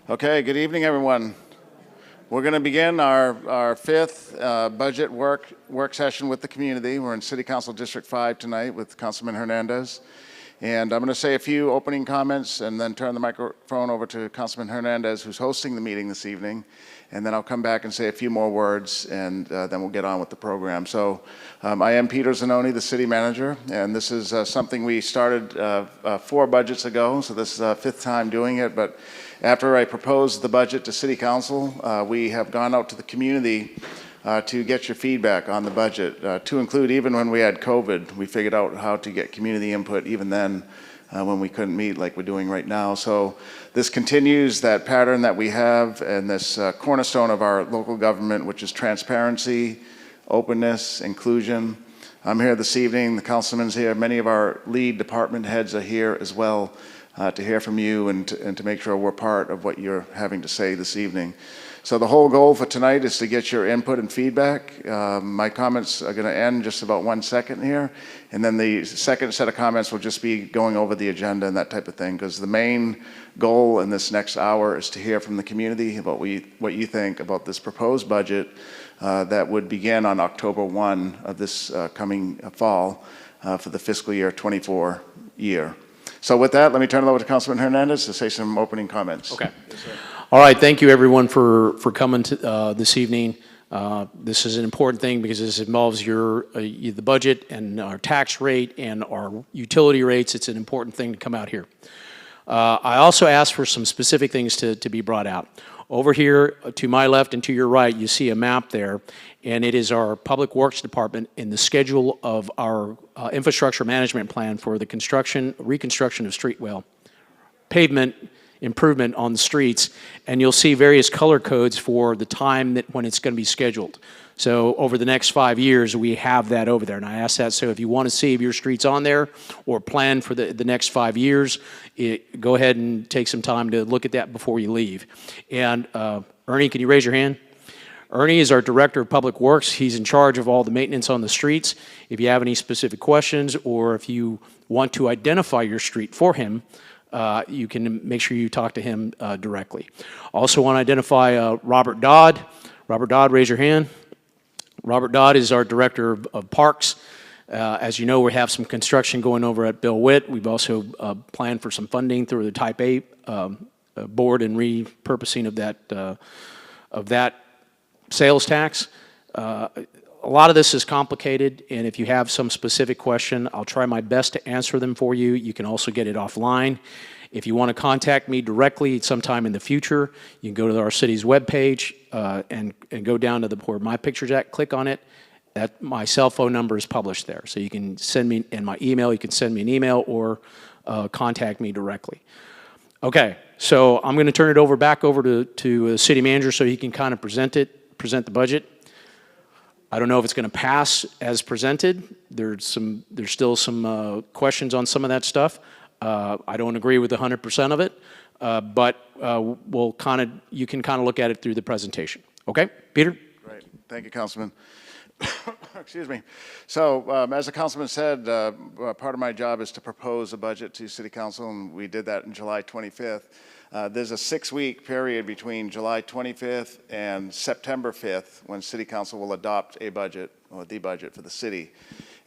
Okay, good evening, everyone. We're going to begin our fifth budget work session with the community. We're in City Council District 5 tonight with Councilman Hernandez. And I'm going to say a few opening comments and then turn the microphone over to Councilman Hernandez, who's hosting the meeting this evening. And then I'll come back and say a few more words, and then we'll get on with the program. So I am Peter Zanoni, the city manager, and this is something we started 4 budgets ago, so this is the 5th time doing it. But after I proposed the budget to City Council, we have gone out to the community to get your feedback on the budget, to include even when we had COVID. We figured out how to get community input even then when we couldn't meet like we're doing right now. So this continues that pattern that we have and this cornerstone of our local government, which is transparency, openness, inclusion. I'm here this evening, the councilman's here, many of our lead department heads are here as well to hear from you and to make sure we're part of what you're having to say this evening. So the whole goal for tonight is to get your input and feedback. My comments are going to end just about 1 second here, and then the second set of comments will just be going over the agenda and that type of thing, because the main goal in this next hour is to hear from the community about what you think about this proposed budget that would begin on October 1 of this coming fall for the fiscal year 24 year. So with that, let me turn it over to Councilman Hernandez to say some opening comments. Okay. Yes, sir. All right, thank you everyone for coming to, this evening. This is an important thing because this involves the budget and our tax rate and our utility rates. It's an important thing to come out here. I also asked for some specific things to be brought out. Over here to my left and to your right, you see a map there, and it is our Public Works Department in the schedule of our infrastructure management plan for the reconstruction of pavement improvement on the streets, and you'll see various color codes for the time that when it's going to be scheduled. So over the next 5 years, we have that over there, and I ask that so if you want to see if your street's on there or plan for the next 5 years, go ahead and take some time to look at that before you leave. And Ernie, can you raise your hand? Ernie is our Director of Public Works. He's in charge of all the maintenance on the streets. If you have any specific questions or if you want to identify your street for him, you can make sure you talk to him directly. Also want to identify Robert Dodd. Robert Dodd, raise your hand. Robert Dodd is our Director of Parks. As you know, we have some construction going over at Bill Witt. We've also planned for some funding through the Type A board and repurposing of that sales tax. A lot of this is complicated, and if you have some specific question, I'll try my best to answer them for you. You can also get it offline. If you want to contact me directly sometime in the future, you can go to our city's webpage and go down to where my picture's at, click on it. My cell phone number is published there. So you can send me, and my email, you can send me an email or contact me directly. Okay, so I'm going to turn it back over to the city manager so he can kind of present the budget. I don't know if it's going to pass as presented. There's still some questions on some of that stuff. I don't agree with 100% of it, but you can kind of look at it through the presentation. Okay, Peter? Great, thank you, Councilman. Excuse me. So as the councilman said, part of my job is to propose a budget to City Council, and we did that on July 25th. There's a 6-week period between July 25th and September 5th when City Council will adopt a budget or the budget for the city.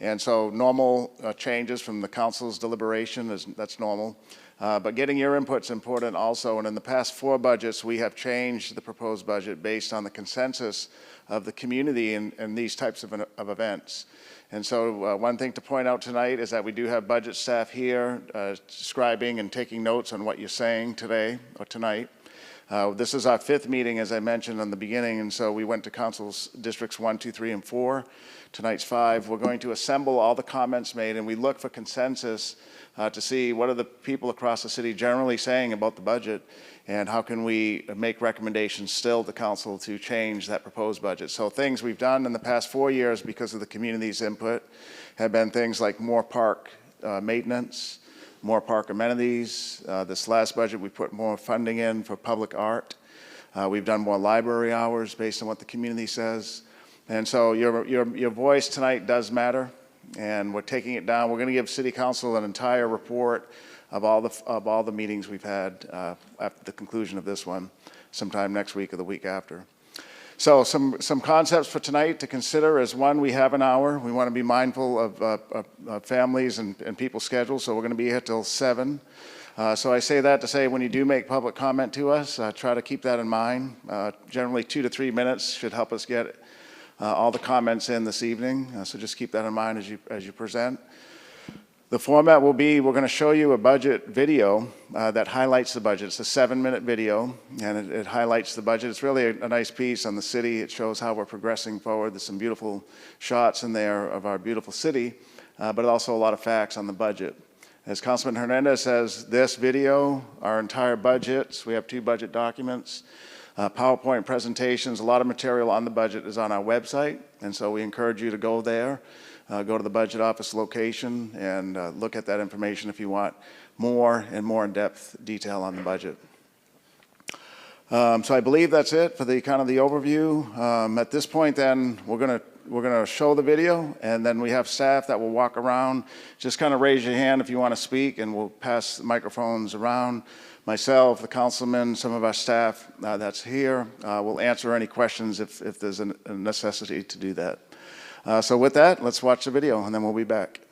And so normal changes from the council's deliberation, that's normal. But getting your input's important also, and in the past 4 budgets, we have changed the proposed budget based on the consensus of the community in these types of events. And so one thing to point out tonight is that we do have budget staff here scribing and taking notes on what you're saying today or tonight. This is our 5th meeting, as I mentioned in the beginning, and so we went to council's districts 1, 2, 3, and 4. Tonight's 5. We're going to assemble all the comments made, and we look for consensus to see what are the people across the city generally saying about the budget, and how can we make recommendations still to council to change that proposed budget. So things we've done in the past 4 years because of the community's input have been things like more park maintenance, more park amenities. This last budget we put more funding in for public art. We've done more library hours based on what the community says. And so your voice tonight does matter, and we're taking it down. We're going to give City Council an entire report of all the meetings we've had after the conclusion of this one, sometime next week or the week after. So some concepts for tonight to consider is, one, we have an hour. We want to be mindful of families and people's schedules, so we're going to be here till 7. So I say that to say, when you do make public comment to us, try to keep that in mind. Generally 2 to 3 minutes should help us get all the comments in this evening. So just keep that in mind as you present. The format will be, we're going to show you a budget video that highlights the budget. It's a 7-minute video, and it highlights the budget. It's really a nice piece on the city. It shows how we're progressing forward. There's some beautiful shots in there of our beautiful city, but also a lot of facts on the budget. As Councilman Hernandez says, this video, our entire budgets, we have 2 budget documents, PowerPoint presentations, a lot of material on the budget is on our website, and so we encourage you to go there. Go to the budget office location and look at that information if you want more and more in-depth detail on the budget. So I believe that's it for the kind of the overview. At this point, then we're gonna show the video, and then we have staff that will walk around. Just kind of raise your hand if you want to speak, and we'll pass the microphones around. Myself, the councilman, some of our staff that's here will answer any questions if there's a necessity to do that. So with that, let's watch the video, and then we'll be back.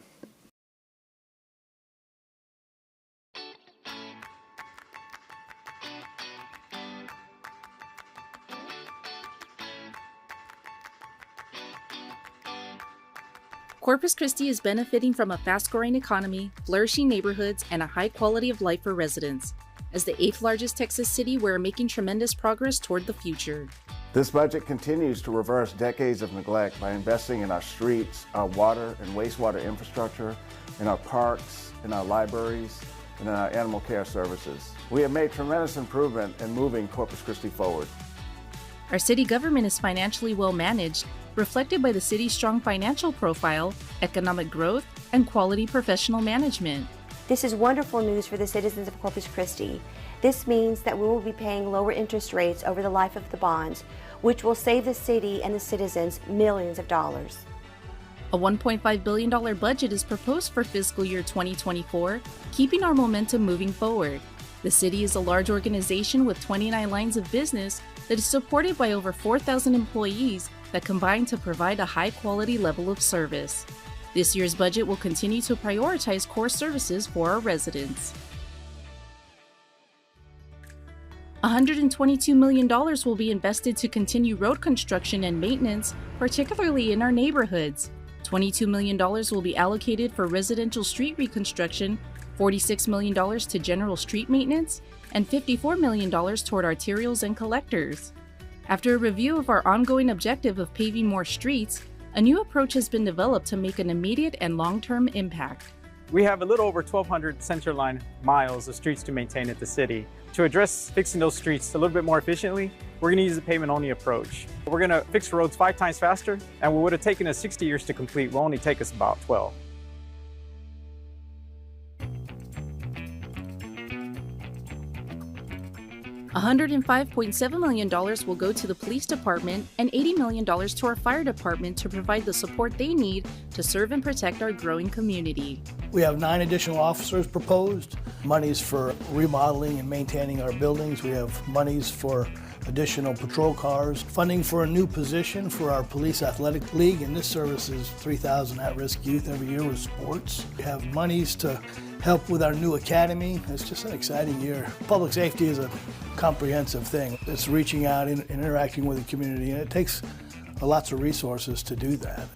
Corpus Christi is benefiting from a fast-growing economy, flourishing neighborhoods, and a high quality of life for residents. As the 8th largest Texas city, we're making tremendous progress toward the future. This budget continues to reverse decades of neglect by investing in our streets, our water and wastewater infrastructure, in our parks, in our libraries, and in our animal care services. We have made tremendous improvement in moving Corpus Christi forward. Our city government is financially well managed, reflected by the city's strong financial profile, economic growth, and quality professional management. This is wonderful news for the citizens of Corpus Christi. This means that we will be paying lower interest rates over the life of the bonds, which will save the city and the citizens millions of dollars. A $1.5 billion budget is proposed for fiscal year 2024, keeping our momentum moving forward. The city is a large organization with 29 lines of business that is supported by over 4,000 employees that combine to provide a high-quality level of service. This year's budget will continue to prioritize core services for our residents. $122 million will be invested to continue road construction and maintenance, particularly in our neighborhoods. $22 million will be allocated for residential street reconstruction, $46 million to general street maintenance, and $54 million toward arterials and collectors. After a review of our ongoing objective of paving more streets, a new approach has been developed to make an immediate and long-term impact. We have a little over 1,200 centerline miles of streets to maintain at the city. To address fixing those streets a little bit more efficiently, we're going to use a pavement-only approach. We're going to fix roads 5 times faster, and what would have taken us 60 years to complete will only take us about 12. $105.7 million will go to the police department and $80 million to our fire department to provide the support they need to serve and protect our growing community. We have 9 additional officers proposed, monies for remodeling and maintaining our buildings. We have monies for additional patrol cars, funding for a new position for our police athletic league, and this services 3,000 at-risk youth every year with sports. We have monies to help with our new academy. It's just an exciting year. Public safety is a comprehensive thing. It's reaching out and interacting with the community, and it takes lots of resources to do that.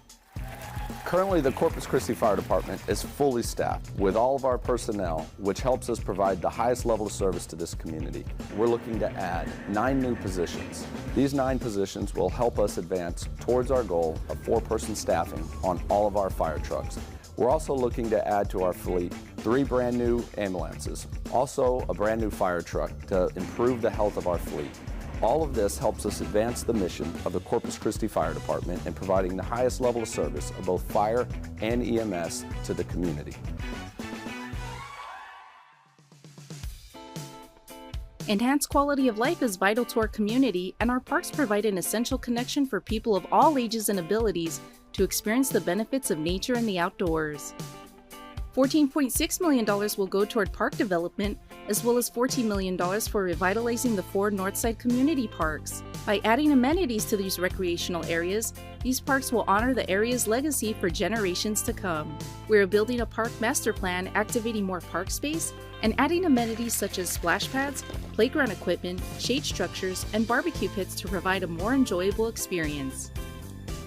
Currently, the Corpus Christi Fire Department is fully staffed with all of our personnel, which helps us provide the highest level of service to this community. We're looking to add 9 new positions. These 9 positions will help us advance towards our goal of 4-person staffing on all of our fire trucks. We're also looking to add to our fleet 3 brand new ambulances, also a brand new fire truck to improve the health of our fleet. All of this helps us advance the mission of the Corpus Christi Fire Department in providing the highest level of service of both fire and EMS to the community. Enhanced quality of life is vital to our community, and our parks provide an essential connection for people of all ages and abilities to experience the benefits of nature and the outdoors. $14.6 million will go toward park development, as well as $14 million for revitalizing the 4 Northside community parks. By adding amenities to these recreational areas, these parks will honor the area's legacy for generations to come. We are building a park master plan, activating more park space, and adding amenities such as splash pads, playground equipment, shade structures, and barbecue pits to provide a more enjoyable experience.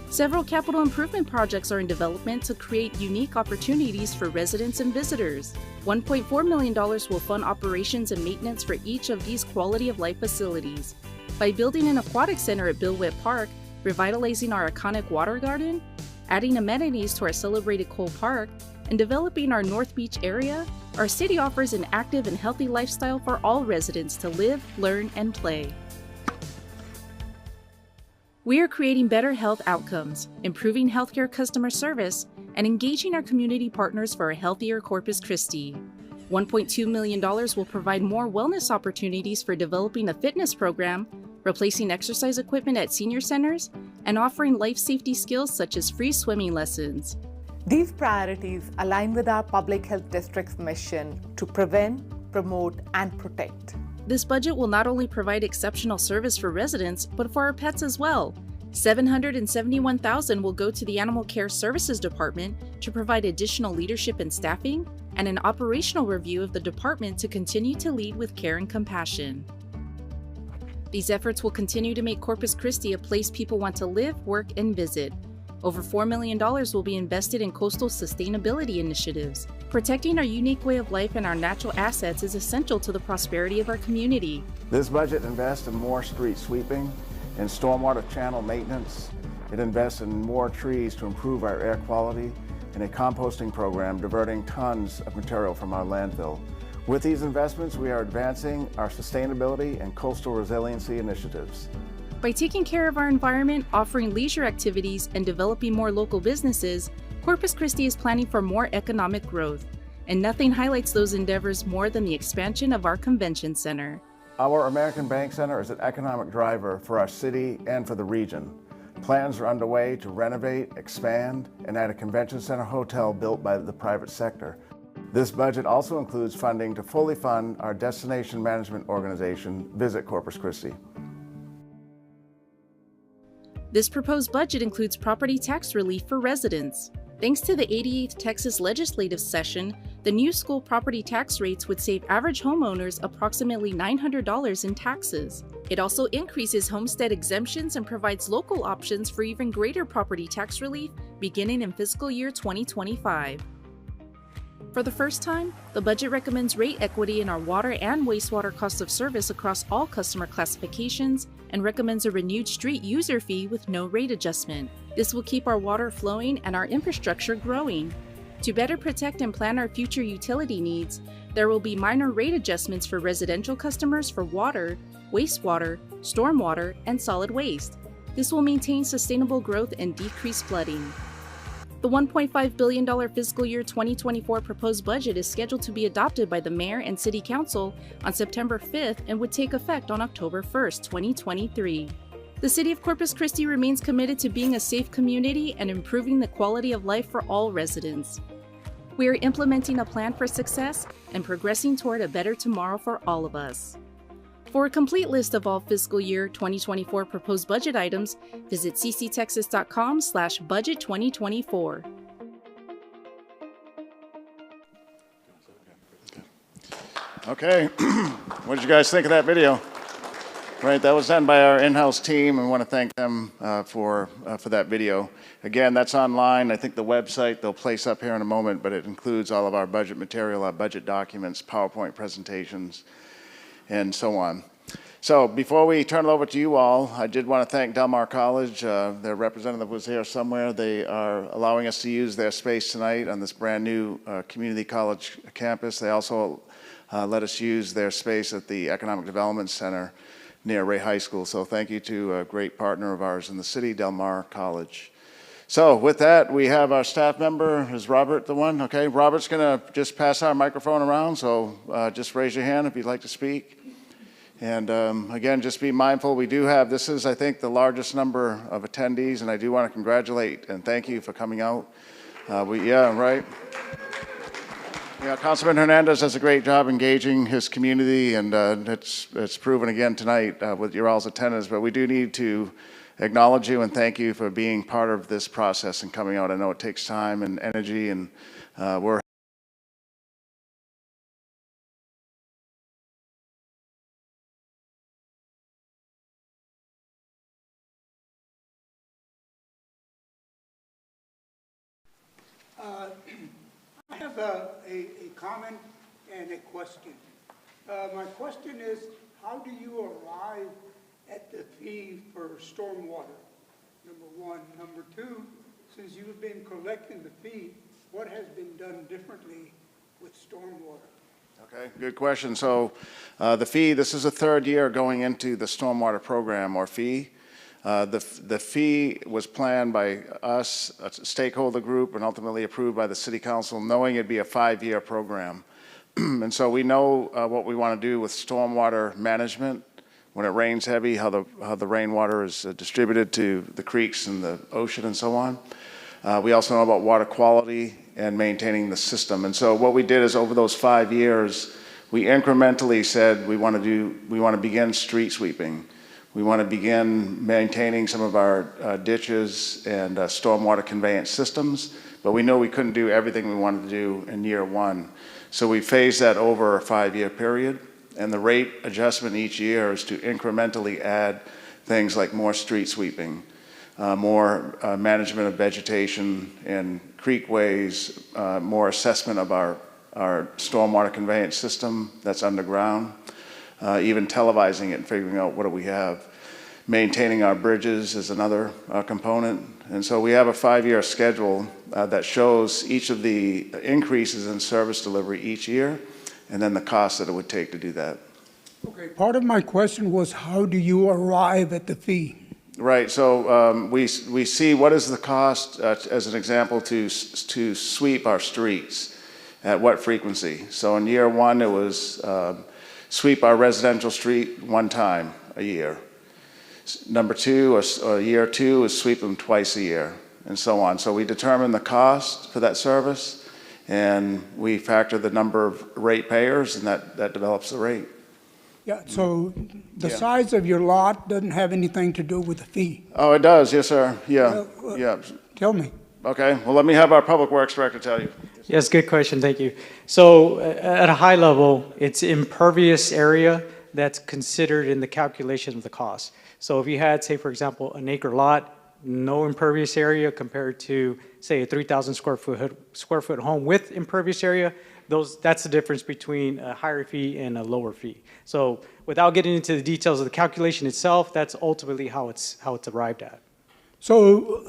Several capital improvement projects are in development to create unique opportunities for residents and visitors. $1.4 million will fund operations and maintenance for each of these quality of life facilities. By building an aquatic center at Bill Witt Park, revitalizing our iconic water garden, adding amenities to our celebrated Cole Park, and developing our North Beach area, our city offers an active and healthy lifestyle for all residents to live, learn, and play. We are creating better health outcomes, improving healthcare customer service, and engaging our community partners for a healthier Corpus Christi. $1.2 million will provide more wellness opportunities for developing a fitness program, replacing exercise equipment at senior centers, and offering life safety skills such as free swimming lessons. These priorities align with our Public Health District's mission to prevent, promote, and protect. This budget will not only provide exceptional service for residents, but for our pets as well. $771,000 will go to the Animal Care Services Department to provide additional leadership and staffing, and an operational review of the department to continue to lead with care and compassion. These efforts will continue to make Corpus Christi a place people want to live, work, and visit. Over $4 million will be invested in coastal sustainability initiatives. Protecting our unique way of life and our natural assets is essential to the prosperity of our community. This budget invests in more street sweeping and stormwater channel maintenance. It invests in more trees to improve our air quality and a composting program diverting tons of material from our landfill. With these investments, we are advancing our sustainability and coastal resiliency initiatives. By taking care of our environment, offering leisure activities, and developing more local businesses, Corpus Christi is planning for more economic growth. And nothing highlights those endeavors more than the expansion of our convention center. Our American Bank Center is an economic driver for our city and for the region. Plans are underway to renovate, expand, and add a convention center hotel built by the private sector. This budget also includes funding to fully fund our destination management organization, Visit Corpus Christi. This proposed budget includes property tax relief for residents. Thanks to the 88th Texas legislative session, the new school property tax rates would save average homeowners approximately $900 in taxes. It also increases homestead exemptions and provides local options for even greater property tax relief beginning in fiscal year 2025. For the first time, the budget recommends rate equity in our water and wastewater cost of service across all customer classifications and recommends a renewed street user fee with no rate adjustment. This will keep our water flowing and our infrastructure growing. To better protect and plan our future utility needs, there will be minor rate adjustments for residential customers for water, wastewater, stormwater, and solid waste. This will maintain sustainable growth and decrease flooding. The $1.5 billion fiscal year 2024 proposed budget is scheduled to be adopted by the Mayor and City Council on September 5th and would take effect on October 1st, 2023. The City of Corpus Christi remains committed to being a safe community and improving the quality of life for all residents. We are implementing a plan for success and progressing toward a better tomorrow for all of us. For a complete list of all fiscal year 2024 proposed budget items, visit cctexas.com/budget2024. Okay, what did you guys think of that video? Right, that was done by our in-house team, and we want to thank them for that video. Again, that's online. I think the website they'll place up here in a moment, but it includes all of our budget material, our budget documents, PowerPoint presentations, and so on. So before we turn it over to you all, I did want to thank Del Mar College. Their representative was here somewhere. They are allowing us to use their space tonight on this brand new community college campus. They also let us use their space at the Economic Development Center near Ray High School. So thank you to a great partner of ours in the city, Del Mar College. So with that, we have our staff member. Is Robert the one? Okay, Robert's going to just pass our microphone around, so just raise your hand if you'd like to speak. And again, just be mindful, we do have, this is, I think, the largest number of attendees, and I do want to congratulate and thank you for coming out. Yeah, right. Yeah, Councilman Hernandez does a great job engaging his community, and it's proven again tonight with your all's attendance. But we do need to acknowledge you and thank you for being part of this process and coming out. I know it takes time and energy, and we're I have a comment and a question. My question is, how do you arrive at the fee for stormwater? Number one. Number two, since you've been collecting the fee, what has been done differently with stormwater? Okay, good question. So the fee, this is the third year going into the stormwater program or fee. The fee was planned by us, a stakeholder group, and ultimately approved by the City Council, knowing it'd be a 5-year program. And so we know what we want to do with stormwater management. When it rains heavy, how the rainwater is distributed to the creeks and the ocean and so on. We also know about water quality and maintaining the system. And so what we did is over those 5 years, we incrementally said we want to begin street sweeping. We want to begin maintaining some of our ditches and stormwater conveyance systems, but we know we couldn't do everything we wanted to do in year one. So we phased that over a 5-year period, and the rate adjustment each year is to incrementally add things like more street sweeping, more management of vegetation and creekways, more assessment of our stormwater conveyance system that's underground, even televising it and figuring out what do we have. Maintaining our bridges is another component. And so we have a 5-year schedule that shows each of the increases in service delivery each year, and then the cost that it would take to do that. Okay, part of my question was, how do you arrive at the fee? Right, so we see what is the cost, as an example, to sweep our streets at what frequency. So in year one, it was sweep our residential street one time a year. Number two, or year two, is sweep them twice a year, and so on. So we determine the cost for that service, and we factor the number of rate payers, and that develops the rate. Yeah, so the size of your lot doesn't have anything to do with the fee? Oh, it does, yes, sir, yeah, yeah. Tell me. Okay, well, let me have our Public Works Director tell you. Yes, good question, thank you. So at a high level, it's impervious area that's considered in the calculation of the cost. So if you had, say, for example, an acre lot, no impervious area compared to, say, a 3,000 square foot home with impervious area, that's the difference between a higher fee and a lower fee. So without getting into the details of the calculation itself, that's ultimately how it's arrived at. So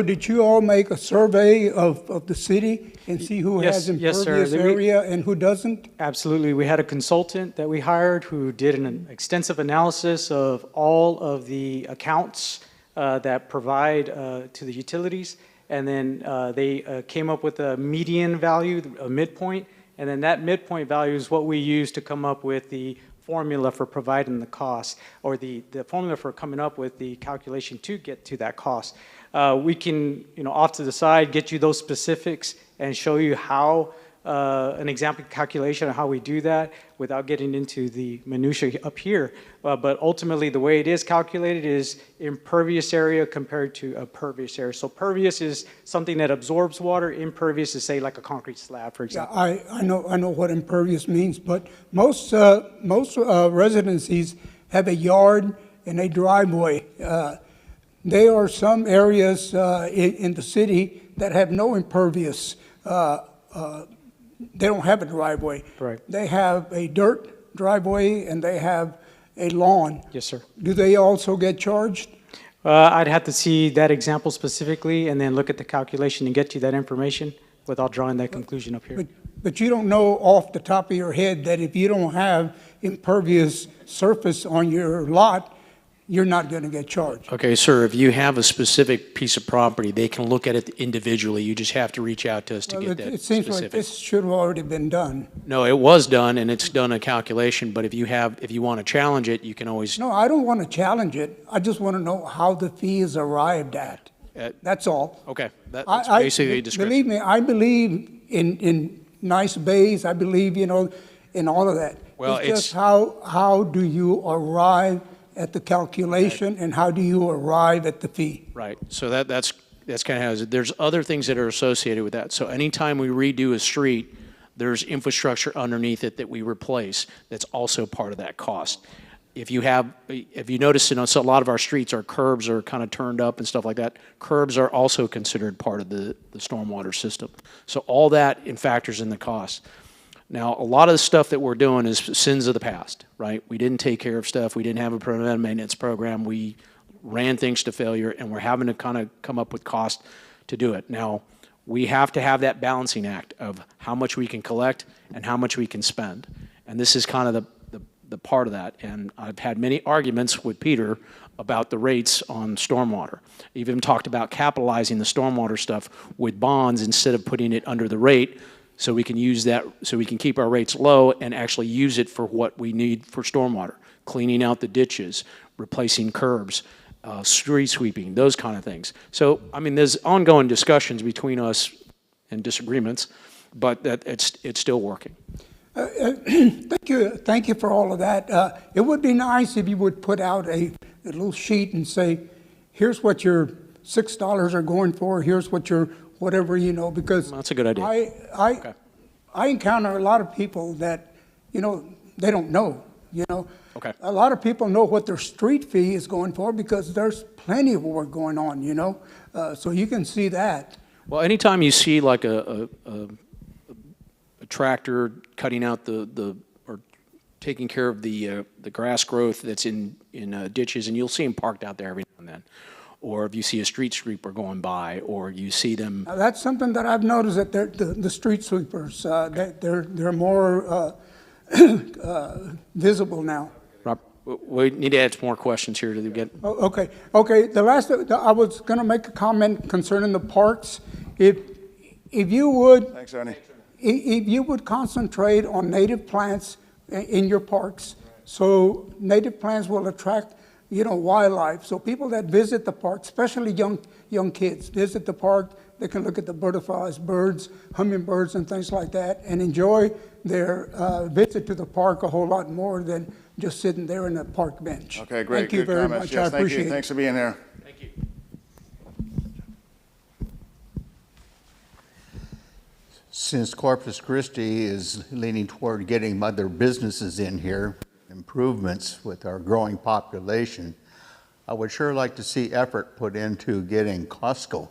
did you all make a survey of the city and see who has impervious area and who doesn't? Absolutely. We had a consultant that we hired who did an extensive analysis of all of the accounts that provide to the utilities. And then they came up with a median value, a midpoint. And then that midpoint value is what we use to come up with the formula for providing the cost, or the formula for coming up with the calculation to get to that cost. We can, off to the side, get you those specifics and show you how an example calculation of how we do that without getting into the minutia up here. But ultimately, the way it is calculated is impervious area compared to a pervious area. So pervious is something that absorbs water. Impervious is, say, like a concrete slab, for example. Yeah, I know what impervious means, but most residencies have a yard and a driveway. There are some areas in the city that have no impervious. They don't have a driveway. Right. They have a dirt driveway and they have a lawn. Yes, sir. Do they also get charged? I'd have to see that example specifically and then look at the calculation and get you that information without drawing that conclusion up here. But you don't know off the top of your head that if you don't have impervious surface on your lot, you're not going to get charged. Okay, sir, if you have a specific piece of property, they can look at it individually. You just have to reach out to us to get that It seems specific. like this should have already been done. No, it was done, and it's done a calculation, but if you want to challenge it, you can always... No, I don't want to challenge it. I just want to know how the fee is arrived at. That's all. Okay, that's basically a description. Believe me, I believe in nice bays, I believe, you know, and all of that. Well, it's just how do you arrive at the calculation and how do you arrive at the fee? Right. So that's kind of how it is. There's other things that are associated with that. So anytime we redo a street, there's infrastructure underneath it that we replace that's also part of that cost. If you notice, you know, so a lot of our streets, our curbs are kind of turned up and stuff like that. Curbs are also considered part of the stormwater system. So all that factors in the cost. Now, a lot of the stuff that we're doing is sins of the past, right? We didn't take care of stuff. We didn't have a preventive maintenance program. We ran things to failure, and we're having to kind of come up with cost to do it. Now, we have to have that balancing act of how much we can collect and how much we can spend. And this is kind of the part of that. And I've had many arguments with Peter about the rates on stormwater. Even talked about capitalizing the stormwater stuff with bonds instead of putting it under the rate, so we can use that, so we can keep our rates low and actually use it for what we need for stormwater, cleaning out the ditches, replacing curbs, street sweeping, those kind of things. So, I mean, there's ongoing discussions between us and disagreements, but it's still working. Thank you for all of that. It would be nice if you would put out a little sheet and say, here's what your $6 are going for, here's what your whatever, you know, because that's a good idea. I encounter a lot of people that, you know, they don't know, you know. Okay. A lot of people know what their street fee is going for because there's plenty of work going on, you know. So you can see that. Well, anytime you see like a tractor cutting out or taking care of the grass growth that's in ditches, and you'll see them parked out there every now and then. Or if you see a street sweeper going by, or you see them. Now, that's something that I've noticed, that the street sweepers, they're more visible now. Rob, we need to add some more questions here to get. Okay. The last, I was going to make a comment concerning the parks. If you would. Thanks, Ernie. If you would concentrate on native plants in your parks, so native plants will attract, you know, wildlife. So people that visit the park, especially young kids, visit the park, they can look at the butterflies, birds, hummingbirds, and things like that, and enjoy their visit to the park a whole lot more than just sitting there in a park bench. Okay, great. Thank you very much. Yes, I appreciate thank you. it. Thanks for being here. Thank you. Since Corpus Christi is leaning toward getting other businesses in here, improvements with our growing population, I would sure like to see effort put into getting Costco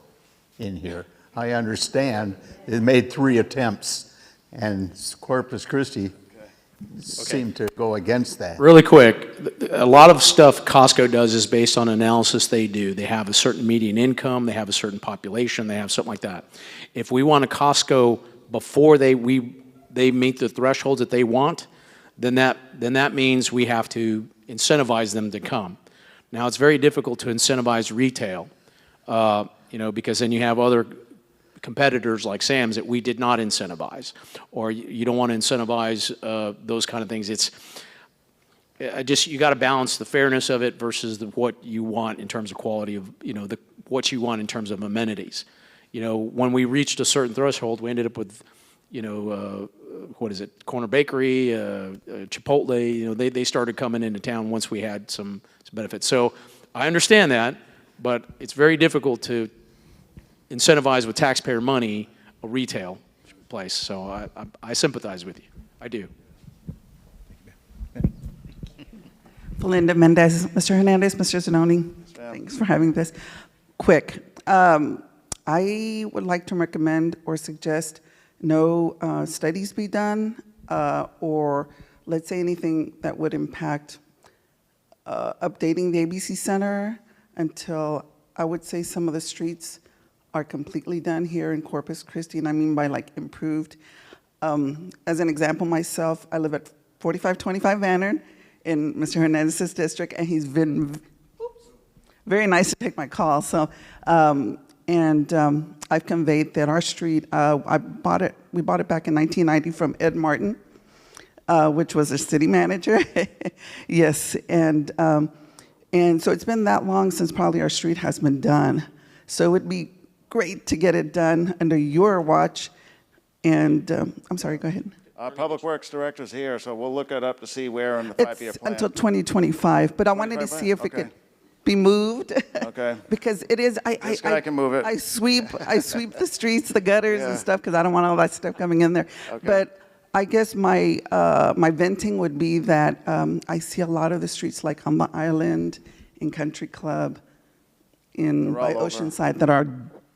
in here. I understand it made 3 attempts, and Corpus Christi seemed to go against that. Really quick, a lot of stuff Costco does is based on analysis they do. They have a certain median income, they have a certain population, they have something like that. If we want a Costco before they meet the thresholds that they want, then that means we have to incentivize them to come. Now, it's very difficult to incentivize retail, you know, because then you have other competitors like Sam's that we did not incentivize, or you don't want to incentivize those kind of things. You got to balance the fairness of it versus what you want in terms of quality of, you know, what you want in terms of amenities. You know, when we reached a certain threshold, we ended up with, you know, what is it, Corner Bakery, Chipotle, you know, they started coming into town once we had some benefits. So I understand that, but it's very difficult to incentivize with taxpayer money a retail place. So I sympathize with you. I do. Belinda Mendez, Mr. Hernandez, Mr. Zanoni, thanks for having this. Quick, I would like to recommend or suggest no studies be done, or let's say anything that would impact updating the ABC Center until I would say some of the streets are completely done here in Corpus Christi, and I mean by like improved. As an example, myself, I live at 4525 Vannern in Mr. Hernandez's district, and he's been very nice to take my call. So, I've conveyed that our street, we bought it back in 1990 from Ed Martin, which was a city manager. Yes, and so it's been that long since probably our street has been done. So it would be great to get it done under your watch, And, I'm sorry, go ahead. Our Public Works Director's here, so we'll look it up to see where in the 5-year It's plan. until 2025, but I wanted to 2025? see if it Okay. could be moved. Okay. Because it is, This guy can move it. I sweep the streets, the gutters Yeah. and stuff, because I don't want all that stuff coming in there. Okay. But I guess my venting would be that I see a lot of the streets like on the island, in Country Club, in They're all by over. Oceanside that are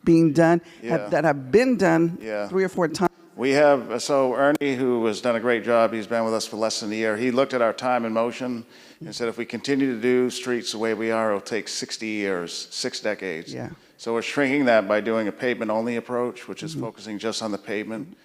being done, Yeah. that have been done Yeah. 3 or 4 times. We have, so Ernie, who has done a great job, he's been with us for less than a year, he looked at our time and motion and said if we continue to do streets the way we are, it'll take 60 years, 6 decades. Yeah. So we're shrinking that by doing a pavement-only approach, which is focusing just on the pavement.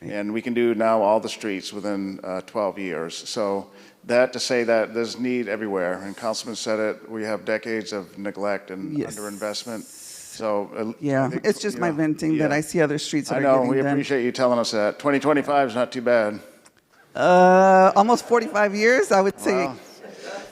And we can do now all the streets within 12 years. So that to say that there's need everywhere, and Councilman said it, we have decades of neglect and Yes. underinvestment. So I Yeah, think, it's just you my know, venting that yeah. I see other streets that I are know, getting we done. appreciate you telling us that. 2025 is not too bad. Almost 45 years, I would say. Well,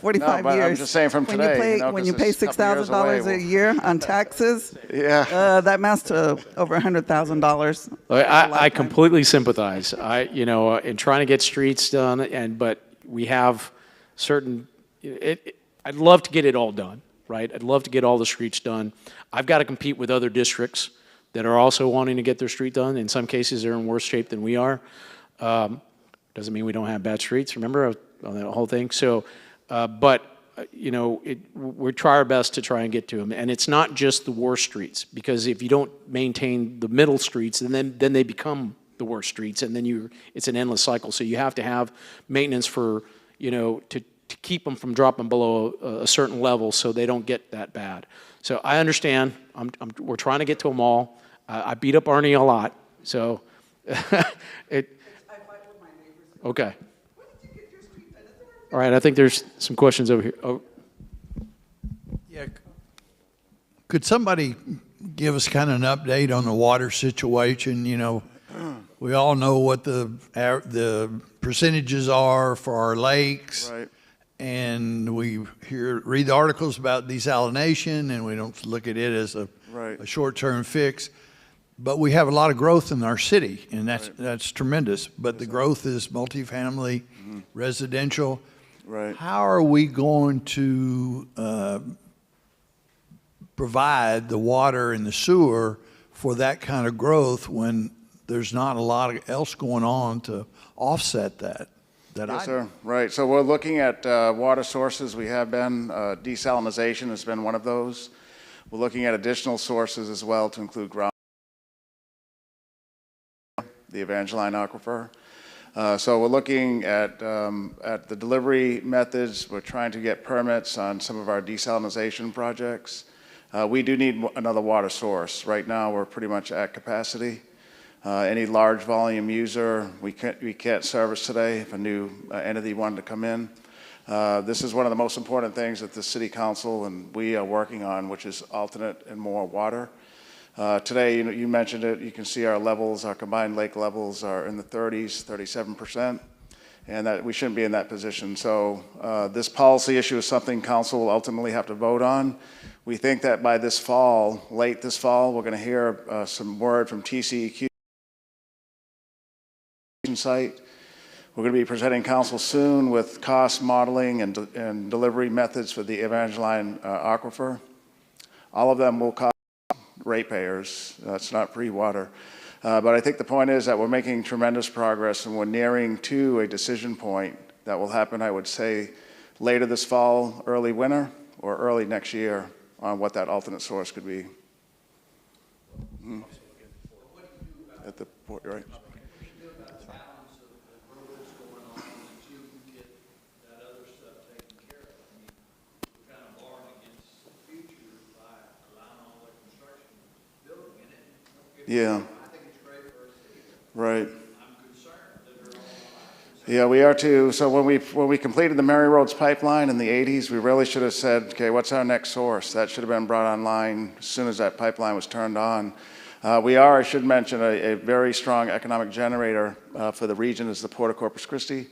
45 no, but years. I'm just saying from when today, You pay, you know, when 'cause you pay it's a couple years $6,000 away, a year on taxes, Yeah. that amounts to over $100,000. I completely sympathize. In trying to get streets done, but we have certain. I'd love to get it all done, right? I'd love to get all the streets done. I've got to compete with other districts that are also wanting to get their street done. In some cases, they're in worse shape than we are. Doesn't mean we don't have bad streets. Remember on that whole thing. So, we try our best to try and get to them. And it's not just the worst streets, because if you don't maintain the middle streets, then they become the worst streets, and then it's an endless cycle. So you have to have maintenance for, to keep them from dropping below a certain level so they don't get that bad. So I understand. We're trying to get to them all. I beat up Arnie a lot. So okay. All right, I think there's some questions over here. Oh. Yeah. Could somebody give us kind of an update on the water situation? We all know what the percentages are for our lakes. Right. And we read the articles about desalination, and we don't look at it as a short-term fix. But we have a lot of growth in our city, and that's tremendous. But the growth is multifamily, residential. Right. How are we going to provide the water and the sewer for that kind of growth when there's not a lot else going on to offset that? Yes, sir. Right. So we're looking at water sources. We have been. Desalination has been one of those. We're looking at additional sources as well to include ground, the Evangeline Aquifer. So we're looking at the delivery methods. We're trying to get permits on some of our desalination projects. We do need another water source. Right now, we're pretty much at capacity. Any large volume user, we can't service today if a new entity wanted to come in. This is one of the most important things that the City Council and we are working on, which is alternate and more water. Today, you mentioned it, you can see our levels, our combined lake levels are in the 30s, 37%, and that we shouldn't be in that position. So this policy issue is something Council will ultimately have to vote on. We think that by this fall, late this fall, we're going to hear some word from TCEQ site. We're going to be presenting Council soon with cost modeling and delivery methods for the Evangeline Aquifer. All of them will cost ratepayers. It's not free water. But I think the point is that we're making tremendous progress, and we're nearing to a decision point that will happen, I would say, later this fall, early winter, or early next year on what that alternate source could be. At the port, right? Yeah. Right. Yeah, we are too. So when we completed the Mary Roads pipeline in the 80s, we really should have said, okay, what's our next source? That should have been brought online as soon as that pipeline was turned on. We are, I should mention, a very strong economic generator for the region is the Port of Corpus Christi.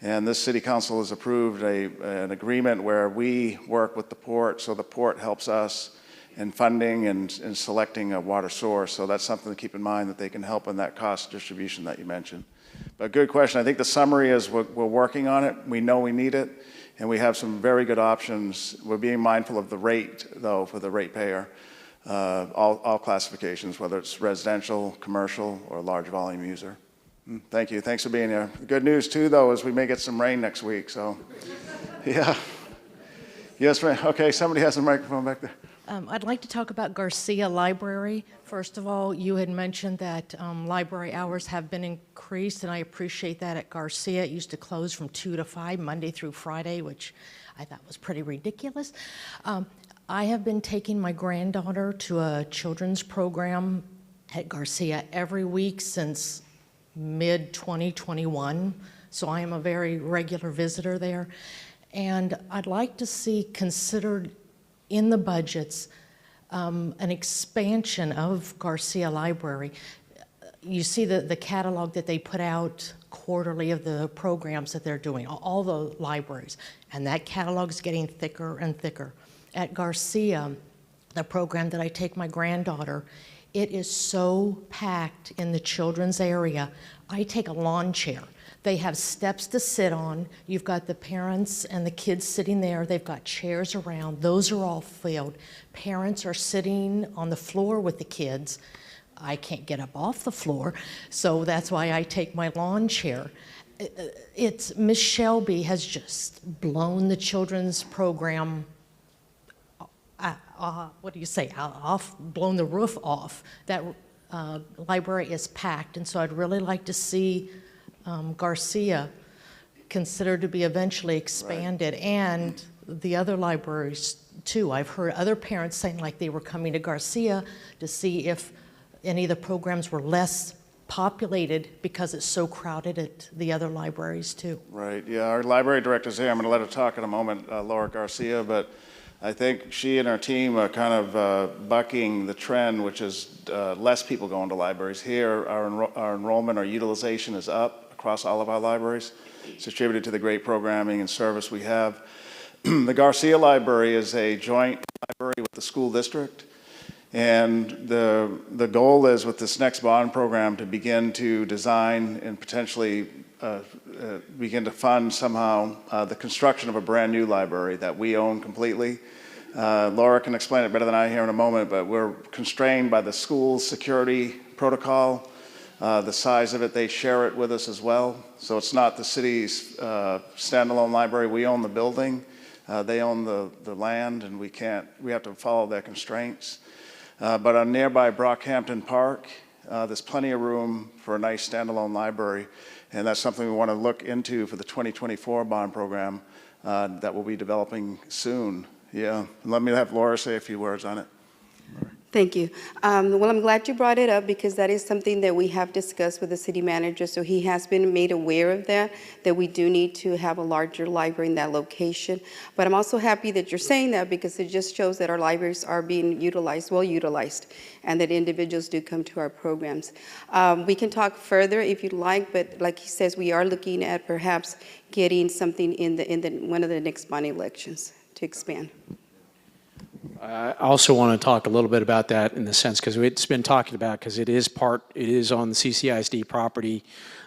And this City Council has approved an agreement where we work with the port, so the port helps us. and funding and selecting a water source. So that's something to keep in mind, that they can help in that cost distribution that you mentioned. But good question. I think the summary is we're working on it. We know we need it, and we have some very good options. We're being mindful of the rate, though, for the ratepayer, all classifications, whether it's residential, commercial, or large volume user. Thank you. Thanks for being here. The good news, too, though, is we may get some rain next week, so yeah. Yes, ma'am. Okay, somebody has a microphone back there. I'd like to talk about Garcia Library. First of all, you had mentioned that library hours have been increased, and I appreciate that at Garcia. It used to close from 2 to 5, Monday through Friday, which I thought was pretty ridiculous. I have been taking my granddaughter to a children's program at Garcia every week since mid-2021, so I am a very regular visitor there. And I'd like to see considered in the budgets an expansion of Garcia Library. You see the catalog that they put out quarterly of the programs that they're doing, all the libraries, and that catalog is getting thicker and thicker. At Garcia, the program that I take my granddaughter, it is so packed in the children's area. I take a lawn chair. They have steps to sit on. You've got the parents and the kids sitting there. They've got chairs around. Those are all filled. Parents are sitting on the floor with the kids. I can't get up off the floor, so that's why I take my lawn chair. Miss Shelby has just blown the children's program, what do you say, blown the roof off. That library is packed, and so I'd really like to see Garcia considered to be eventually expanded, right. And the other libraries too. I've heard other parents saying like they were coming to Garcia to see if any of the programs were less populated because it's so crowded at the other libraries too. Right, yeah, our library director's here. I'm going to let her talk in a moment, Laura Garcia, but I think she and her team are kind of bucking the trend, which is less people going to libraries. Here, our enrollment, our utilization is up across all of our libraries. It's attributed to the great programming and service we have. The Garcia Library is a joint library with the school district, and the goal is with this next bond program to begin to design and potentially begin to fund somehow the construction of a brand new library that we own completely. Laura can explain it better than I here in a moment, but we're constrained by the school's security protocol. The size of it, they share it with us as well. So it's not the city's standalone library. We own the building. They own the land, and we have to follow their constraints. But on nearby Brockhampton Park, there's plenty of room for a nice standalone library, and that's something we want to look into for the 2024 bond program that we'll be developing soon. Yeah, let me have Laura say a few words on it. Thank you. Well, I'm glad you brought it up because that is something that we have discussed with the city manager. So he has been made aware of that we do need to have a larger library in that location. But I'm also happy that you're saying that because it just shows that our libraries are being utilized, well utilized, and that individuals do come to our programs. We can talk further if you'd like, but like he says, we are looking at perhaps getting something in one of the next bond elections to expand. I also want to talk a little bit about that in the sense, because it's been talking about, because it is on the CCISD property.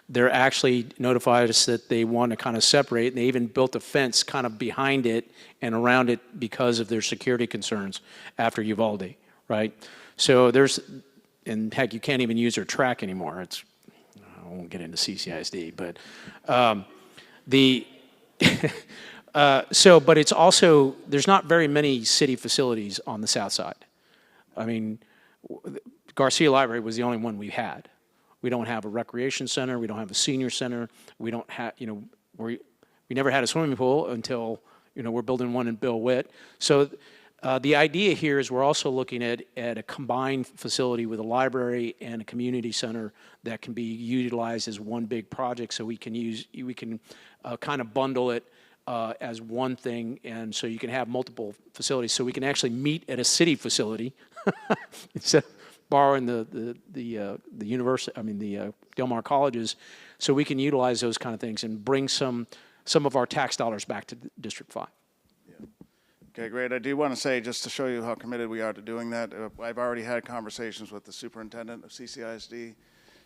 They're actually notified us that they want to kind of separate, and they even built a fence kind of behind it and around it because of their security concerns after Uvalde, right? So and heck, you can't even use their track anymore. I won't get into CCISD, but but it's also, there's not very many city facilities on the south side. I mean, Garcia Library was the only one we had. We don't have a recreation center. We don't have a senior center. We don't have, we never had a swimming pool until, we're building one in Bill Witt. So the idea here is we're also looking at a combined facility with a library and a community center that can be utilized as one big project, so we can kind of bundle it as one thing, and so you can have multiple facilities. So we can actually meet at a city facility instead of borrowing the university. I mean the Del Mar colleges. So we can utilize those kind of things and bring some of our tax dollars back to District 5. Yeah. Okay, great. I do want to say, just to show you how committed we are to doing that, I've already had conversations with the superintendent of CCISD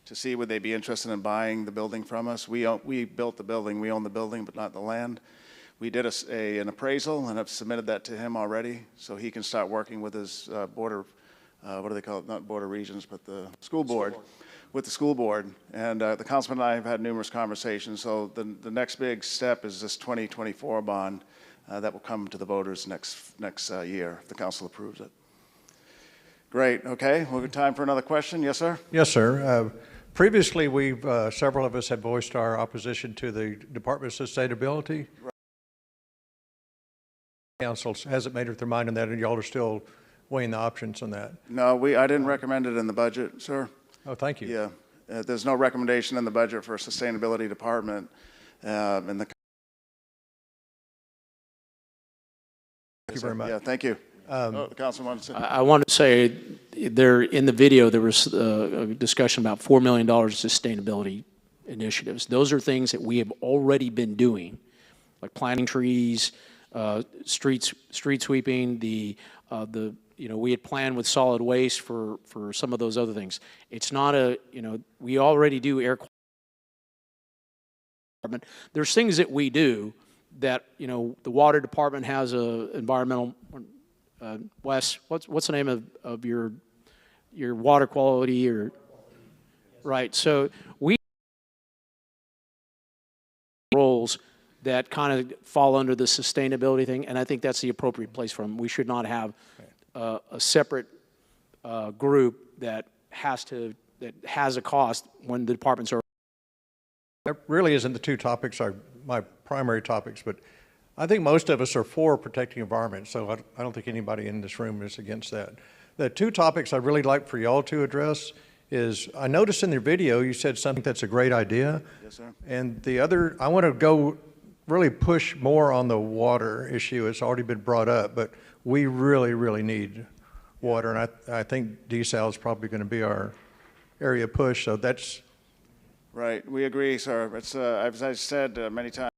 to see would they be interested in buying the building from us. We built the building, we own the building, but not the land. We did an appraisal and have submitted that to him already, so he can start working with his border, what do they call it, not border regions, but the school board, with the school board. And the councilman and I have had numerous conversations, so the next big step is this 2024 bond that will come to the voters next year if the council approves it. Great, okay, we'll get time for another question. Yes, sir? Yes, sir. Previously, several of us have voiced our opposition to the Department of Sustainability. Right. Council hasn't made up their mind on that, and y'all are still weighing the options on that. No, I didn't recommend it in the budget, sir. Oh, thank you. Yeah, there's no recommendation in the budget for a sustainability department. Thank you very much. Yeah, thank you. The councilman wanted to say. I want to say there in the video there was a discussion about $4 million sustainability initiatives. Those are things that we have already been doing, like planting trees, street sweeping. We had planned with solid waste for some of those other things. It's not we already do air quality. There's things that we do that the water department has a environmental. Wes, what's the name of your water quality or right? So we roles that kind of fall under the sustainability thing, and I think that's the appropriate place for them. We should not have a separate group that has a cost when the departments are. That really isn't the two topics are my primary topics, but I think most of us are for protecting environment, so I don't think anybody in this room is against that. The two topics I'd really like for y'all to address is, I noticed in your video you said something that's a great idea. Yes, sir. And the other, I want to go really push more on the water issue. It's already been brought up, but we really, really need water, and I think desal is probably going to be our area push, so that's... Right, we agree, sir. It's, as I said many times,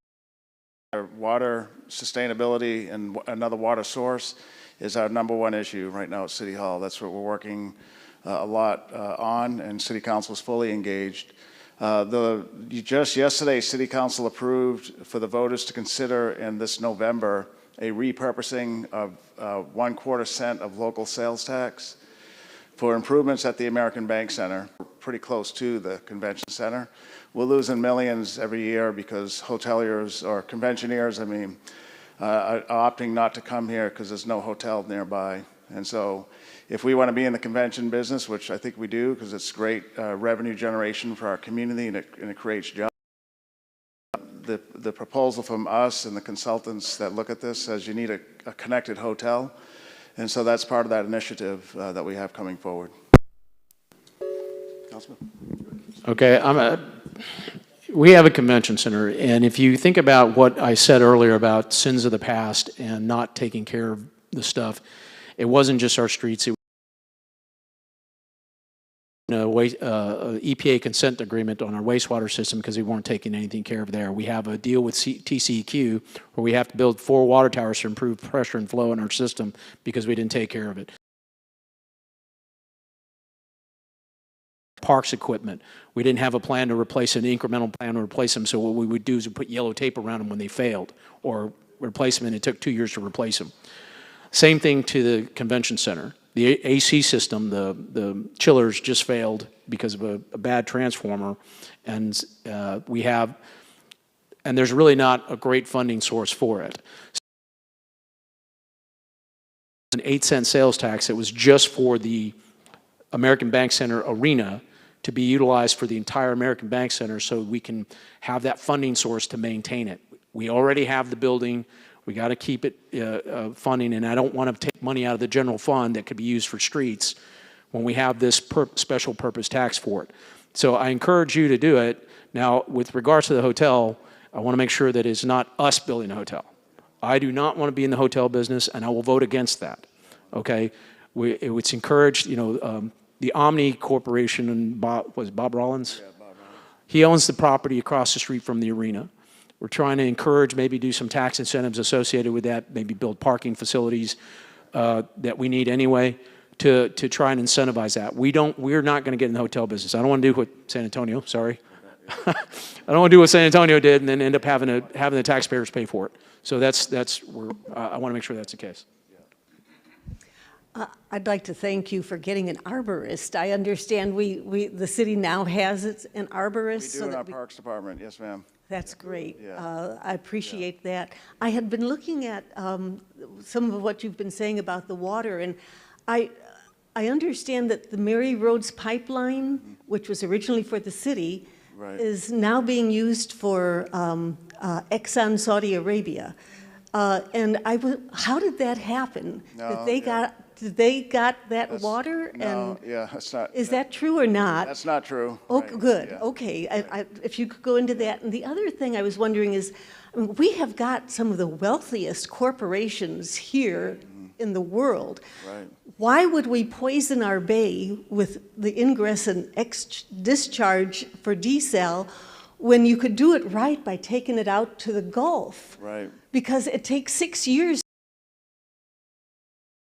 water sustainability and another water source is our #1 issue right now at City Hall. That's what we're working a lot on, and City Council is fully engaged. Just yesterday, City Council approved for the voters to consider in this November a repurposing of 1/4 cent of local sales tax for improvements at the American Bank Center, pretty close to the convention center. We're losing millions every year because hoteliers or conventioneers, are opting not to come here because there's no hotel nearby. And so if we want to be in the convention business, which I think we do because it's great revenue generation for our community and it creates jobs, the proposal from us and the consultants that look at this says you need a connected hotel. And so that's part of that initiative that we have coming forward. Councilman? Okay, we have a convention center, and if you think about what I said earlier about sins of the past and not taking care of the stuff, it wasn't just our streets. It was EPA consent agreement on our wastewater system because we weren't taking anything care of there. We have a deal with TCEQ where we have to build 4 water towers to improve pressure and flow in our system because we didn't take care of it. Parks equipment. We didn't have a plan to replace an incremental plan to replace them, so what we would do is we put yellow tape around them when they failed or replace them, and it took 2 years to replace them. Same thing to the convention center. The AC system, the chillers just failed because of a bad transformer, and and there's really not a great funding source for it. An 8-cent sales tax that was just for the American Bank Center arena to be utilized for the entire American Bank Center so we can have that funding source to maintain it. We already have the building. We got to keep it funding, and I don't want to take money out of the general fund that could be used for streets when we have this special purpose tax for it. So I encourage you to do it. Now, with regards to the hotel, I want to make sure that it's not us building a hotel. I do not want to be in the hotel business, and I will vote against that, okay? It's encouraged, the Omni Corporation, and Bob Rollins? Yeah, Bob Rollins. He owns the property across the street from the arena. We're trying to encourage, maybe do some tax incentives associated with that, maybe build parking facilities that we need anyway to try and incentivize that. We're not going to get in the hotel business. I don't want to do what San Antonio, sorry. I don't want to do what San Antonio did and then end up having the taxpayers pay for it. So that's where I want to make sure that's the case. I'd like to thank you for getting an arborist. I understand the city now has an arborist. We do in our Parks Department, yes, ma'am. That's great. Yeah. I appreciate that. I had been looking at some of what you've been saying about the water, and I understand that the Mary Rhodes pipeline, which was originally for the city, is now being used for Exxon Saudi Arabia. And how did that happen? Did they got that water? No, yeah, that's not. Is that true or not? That's not true. Oh, right. good. Yeah. Okay. If you could go into that. And the other thing I was wondering is, we have got some of the wealthiest corporations here in the world. Right. Why would we poison our bay with the ingress and discharge for desal when you could do it right by taking it out to the Gulf? Right. Because it takes 6 years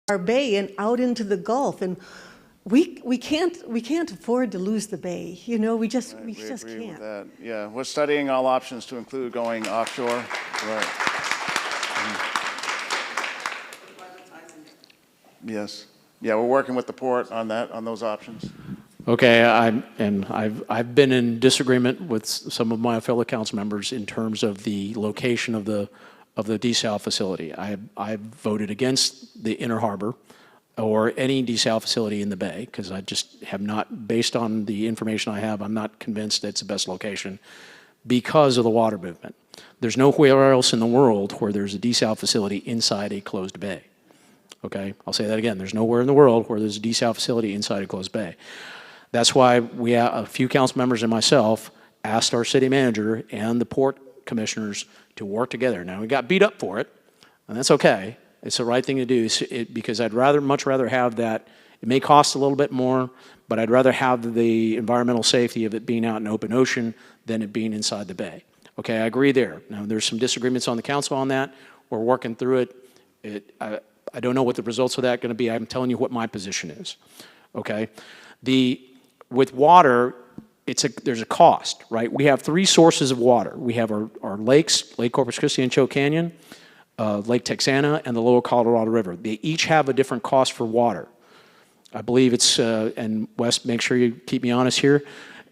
our bay and out into the Gulf, and we can't afford to lose the bay. You know, we just agree can't. With that. Yeah, we're studying all options to include going offshore. Right. Yes. Yeah, we're working with the port on that, on those options. Okay, I've been in disagreement with some of my fellow council members in terms of the location of the desal facility. I voted against the Inner Harbor or any desal facility in the bay because I just have not, based on the information I have, I'm not convinced that's the best location because of the water movement. There's nowhere else in the world where there's a desal facility inside a closed bay. Okay, I'll say that again. There's nowhere in the world where there's a desal facility inside a closed bay. That's why a few council members and myself asked our city manager and the port commissioners to work together. Now, we got beat up for it, and that's okay. It's the right thing to do because I'd much rather have that. It may cost a little bit more, but I'd rather have the environmental safety of it being out in open ocean than it being inside the bay. Okay, I agree there. Now, there's some disagreements on the council on that. We're working through it. I don't know what the results of that are going to be. I'm telling you what my position is. Okay, with water, there's a cost, right? We have 3 sources of water. We have our lakes, Lake Corpus Christi and Choke Canyon, Lake Texana, and the Lower Colorado River. They each have a different cost for water. I believe it's, and Wes, make sure you keep me honest here,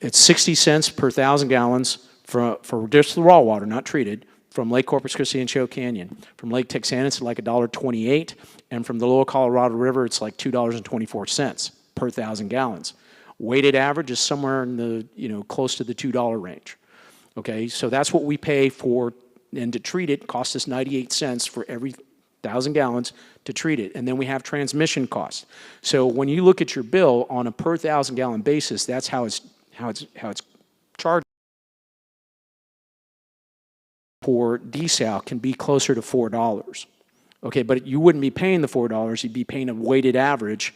it's 60 cents per 1,000 gallons for just the raw water, not treated, from Lake Corpus Christi and Choke Canyon. From Lake Texana, it's like $1.28, and from the Lower Colorado River, it's like $2.24 per 1,000 gallons. Weighted average is somewhere in the, close to the $2 range. Okay, so that's what we pay for, and to treat it costs us 98 cents for every 1,000 gallons to treat it. And then we have transmission costs. So when you look at your bill on a per 1,000 gallon basis, that's how it's charged. For desal can be closer to $4. Okay, but you wouldn't be paying the $4, you'd be paying a weighted average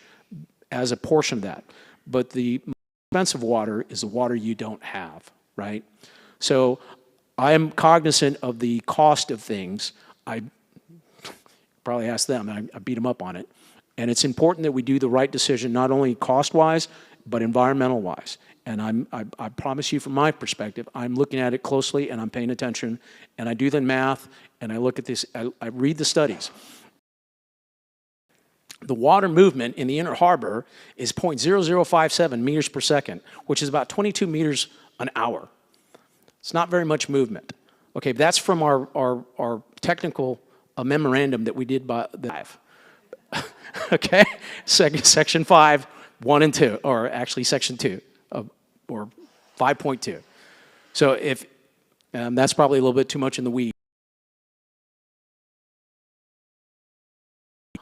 as a portion of that. But the most expensive water is the water you don't have, right? So I am cognizant of the cost of things. I probably asked them, I beat them up on it. And it's important that we do the right decision, not only cost-wise, but environmental-wise. And I promise you from my perspective, I'm looking at it closely and I'm paying attention and I do the math and I look at this, I read the studies. The water movement in the Inner Harbor is 0.0057 meters per second, which is about 22 meters an hour. It's not very much movement. Okay, that's from our technical memorandum that we did by the 5. Okay, section 5, 1 and 2, or actually section 2, or 5.2. So if that's probably a little bit too much in the weeds.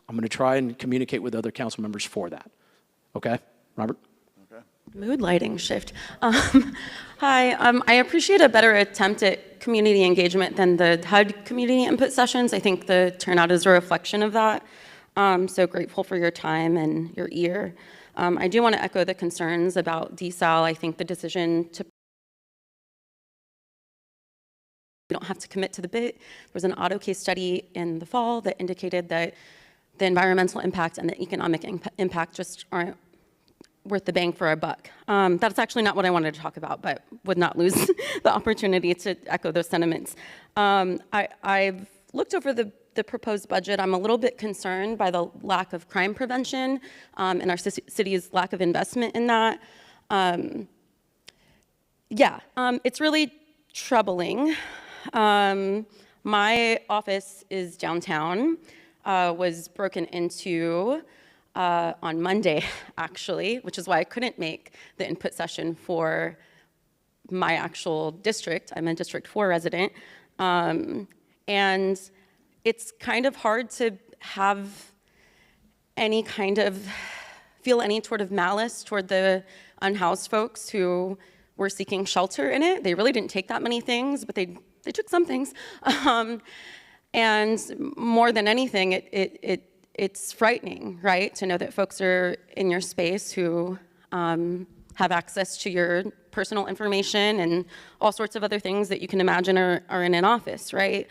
I'm going to try and communicate with other council members for that. Okay, Robert? Okay. Mood lighting shift. Hi, I appreciate a better attempt at community engagement than the HUD community input sessions. I think the turnout is a reflection of that. So grateful for your time and your ear. I do want to echo the concerns about desal. I think the decision to We don't have to commit to the bit. There was an auto case study in the fall that indicated that the environmental impact and the economic impact just aren't worth the bang for our buck. That's actually not what I wanted to talk about, but would not lose the opportunity to echo those sentiments. I've looked over the proposed budget. I'm a little bit concerned by the lack of crime prevention and our city's lack of investment in that. It's really troubling. My office is downtown, was broken into on Monday, actually, which is why I couldn't make the input session for my actual district. I'm a District 4 resident. And it's kind of hard to have any kind of, feel any sort of malice toward the unhoused folks who were seeking shelter in it. They really didn't take that many things, but they took some things. And more than anything, it's frightening, right, to know that folks are in your space who have access to your personal information and all sorts of other things that you can imagine are in an office, right?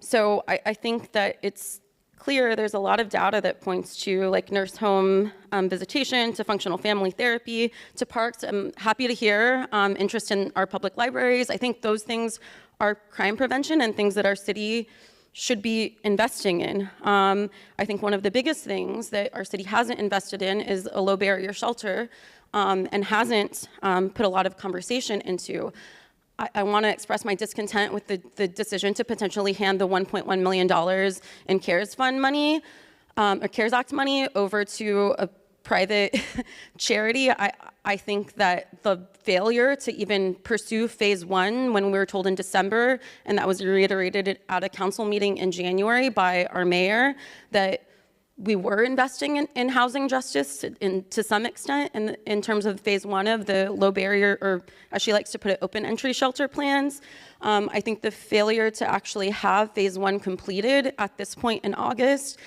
So I think that it's clear there's a lot of data that points to like nurse home visitation, to functional family therapy, to parks. I'm happy to hear interest in our public libraries. I think those things are crime prevention and things that our city should be investing in. I think one of the biggest things that our city hasn't invested in is a low barrier shelter and hasn't put a lot of conversation into. I want to express my discontent with the decision to potentially hand the $1.1 million in CARES Fund money, or CARES Act money, over to a private charity. I think that the failure to even pursue phase 1 when we were told in December, and that was reiterated at a council meeting in January by our mayor, that we were investing in housing justice to some extent in terms of phase 1 of the low barrier, or as she likes to put it, open entry shelter plans. I think the failure to actually have phase 1 completed at this point in August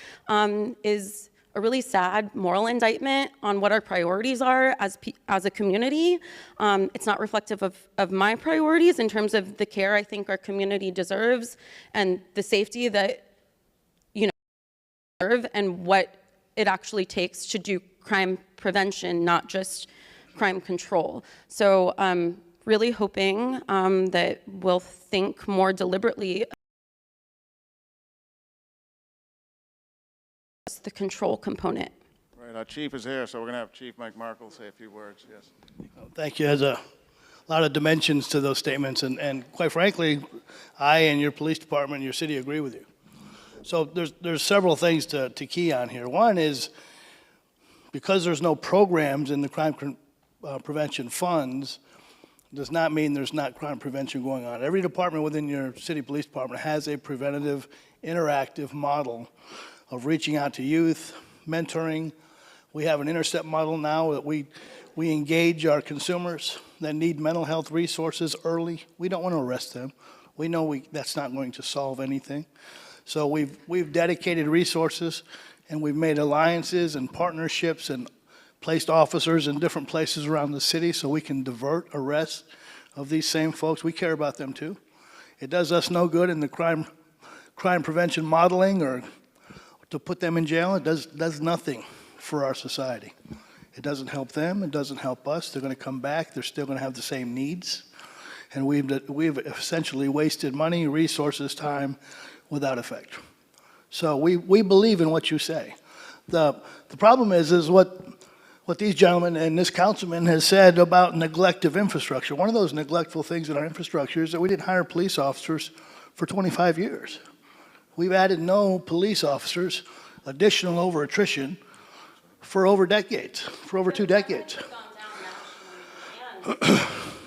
is a really sad moral indictment on what our priorities are as a community. It's not reflective of my priorities in terms of the care I think our community deserves and the safety that and what it actually takes to do crime prevention, not just crime control. So I'm really hoping that we'll think more deliberately about the control component. Right, our chief is here, so we're going to have Chief Mike Markle say a few words. Yes. Thank you. There's a lot of dimensions to those statements, and quite frankly, I and your police department and your city agree with you. So there's several things to key on here. One is, because there's no programs in the crime prevention funds, does not mean there's not crime prevention going on. Every department within your city police department has a preventative, interactive model of reaching out to youth, mentoring. We have an intercept model now that we engage our consumers that need mental health resources early. We don't want to arrest them. We know that's not going to solve anything. So we've dedicated resources, and we've made alliances and partnerships and placed officers in different places around the city so we can divert arrests of these same folks. We care about them too. It does us no good in the crime prevention modeling or to put them in jail. It does nothing for our society. It doesn't help them. It doesn't help us. They're going to come back. They're still going to have the same needs. And we've essentially wasted money, resources, time, without effect. So we believe in what you say. The problem is what these gentlemen and this councilman has said about neglect of infrastructure. One of those neglectful things in our infrastructure is that we didn't hire police officers for 25 years. We've added no police officers, additional over attrition, for over decades, for over 2 decades.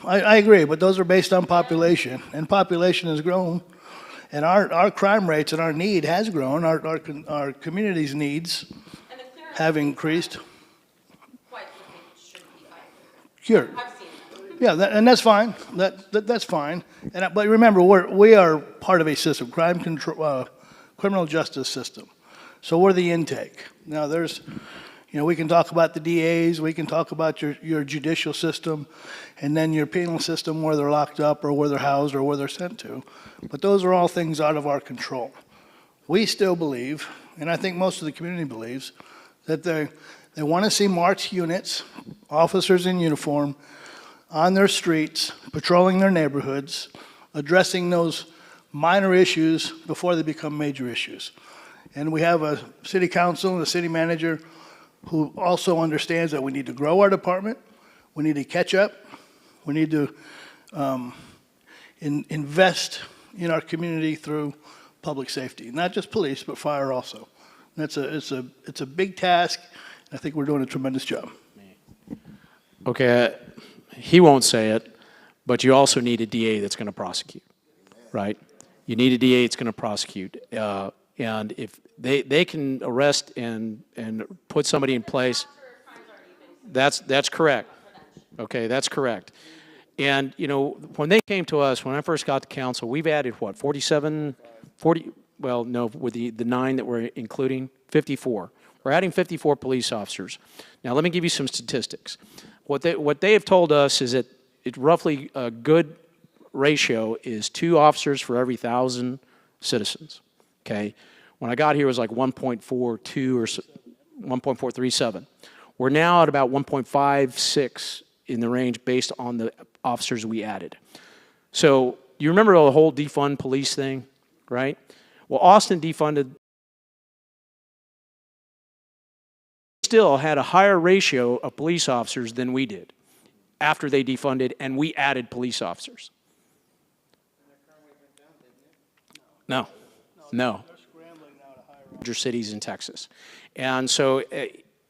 I agree, but those are based on population, and population has grown. And our crime rates and our need has grown. Our community's needs have increased. Sure. Yeah, and that's fine. That's fine. But remember, we are part of a system, criminal justice system. So we're the intake. Now You know, we can talk about the DAs, we can talk about your judicial system, and then your penal system where they're locked up or where they're housed or where they're sent to. But those are all things out of our control. We still believe, and I think most of the community believes, that they want to see marked units, officers in uniform, on their streets, patrolling their neighborhoods, addressing those minor issues before they become major issues. And we have a city council and a city manager who also understands that we need to grow our department, we need to catch up, we need to invest in our community through public safety, not just police, but fire also. And it's a big task, and I think we're doing a tremendous job. Okay, he won't say it, but you also need a DA that's going to prosecute, right? You need a DA that's going to prosecute. And if they can arrest and put somebody in place, that's correct. Okay, that's correct. And, you know, when they came to us, when I first got to council, we've added, what, 40, well, no, with the 9 that we're including, 54. We're adding 54 police officers. Now, let me give you some statistics. What they have told us is that it's roughly a good ratio is 2 officers for every 1,000 citizens, okay? When I got here, it was like 1.42 or 1.437. We're now at about 1.56 in the range based on the officers we added. So you remember the whole defund police thing, right? Well, Austin defunded, still had a higher ratio of police officers than we did after they defunded and we added police officers. No. Major cities in Texas. And so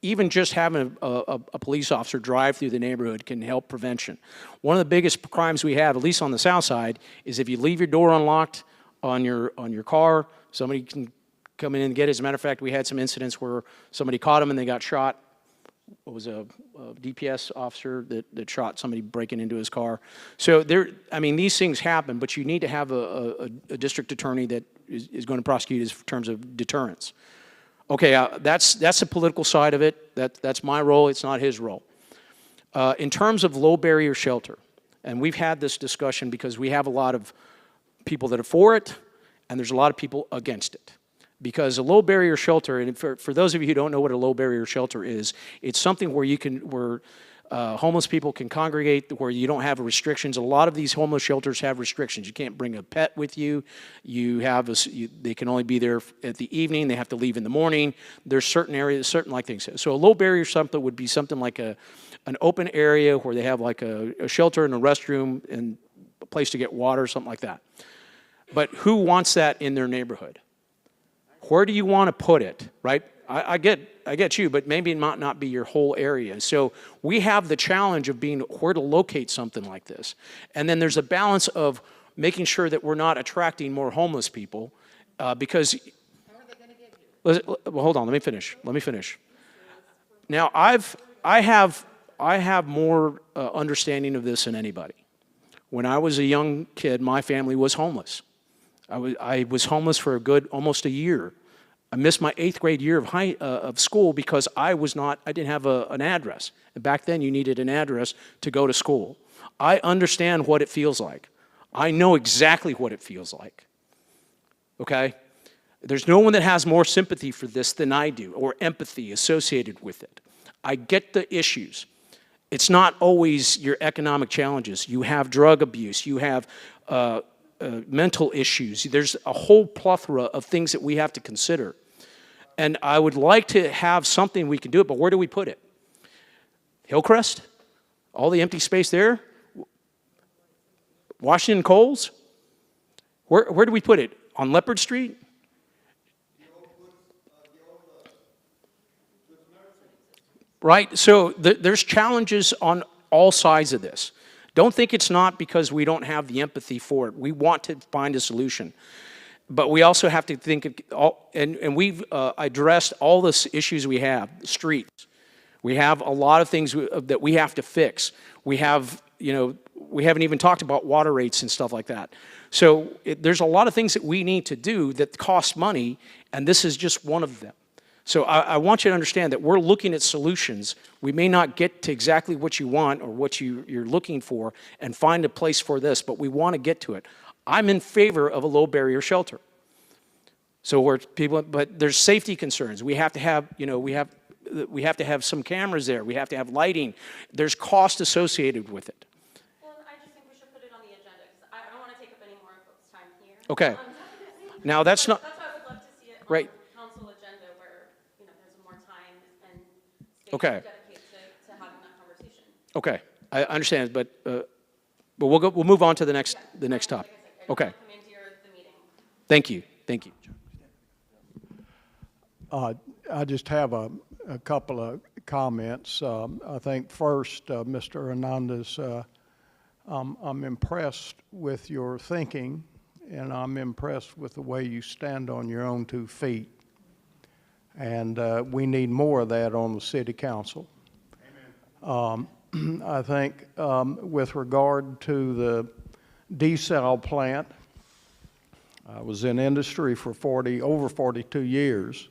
even just having a police officer drive through the neighborhood can help prevention. One of the biggest crimes we have, at least on the south side, is if you leave your door unlocked on your car, somebody can come in and get it. As a matter of fact, we had some incidents where somebody caught them and they got shot. It was a DPS officer that shot somebody breaking into his car. So I mean, these things happen, but you need to have a district attorney that is going to prosecute in terms of deterrence. Okay, that's the political side of it. That's my role. It's not his role. In terms of low barrier shelter, and we've had this discussion because we have a lot of people that are for it, and there's a lot of people against it. Because a low barrier shelter, and for those of you who don't know what a low barrier shelter is, it's something where homeless people can congregate, where you don't have restrictions. A lot of these homeless shelters have restrictions. You can't bring a pet with you. They can only be there at the evening. They have to leave in the morning. There's certain areas, certain like things. So a low barrier shelter would be something like an open area where they have like a shelter and a restroom and a place to get water, something like that. But who wants that in their neighborhood? Where do you want to put it, right? I get you, but maybe it might not be your whole area. So we have the challenge of being where to locate something like this. And then there's a balance of making sure that we're not attracting more homeless people because... How are they going to get you? Well, hold on, let me finish. Now, I have more understanding of this than anybody. When I was a young kid, my family was homeless. I was homeless for almost a year. I missed my 8th grade year of school because I didn't have an address. And back then you needed an address to go to school. I understand what it feels like. I know exactly what it feels like. Okay? There's no one that has more sympathy for this than I do, or empathy associated with it. I get the issues. It's not always your economic challenges. You have drug abuse. You have mental issues. There's a whole plethora of things that we have to consider. And I would like to have something we can do it, but where do we put it? Hillcrest? All the empty space there? Washington Coles? Where do we put it? On Leopard Street? Right? So there's challenges on all sides of this. Don't think it's not because we don't have the empathy for it. We want to find a solution. But we also have to think of, and we've addressed all the issues we have, streets. We have a lot of things that we have to fix. We have, we haven't even talked about water rates and stuff like that. So there's a lot of things that we need to do that cost money, and this is just one of them. So I want you to understand that we're looking at solutions. We may not get to exactly what you want or what you're looking for and find a place for this, but we want to get to it. I'm in favor of a low barrier shelter. So where people, but there's safety concerns. We have to have, we have to have some cameras there. We have to have lighting. There's cost associated with it. Well, I just think we should put it on the agenda because I don't want to take up any more of folks' time here. Okay. Now that's not, That's why I would love to see it on right. the council agenda where, there's more time and space Okay. to dedicate to having that conversation. Okay, I understand, but we'll move on to the next topic. Okay. Thank you. I just have a couple of comments. I think first, Mr. Hernandez, I'm impressed with your thinking, and I'm impressed with the way you stand on your own 2 feet. And we need more of that on the city council. I think with regard to the desal plant, I was in industry for over 42 years.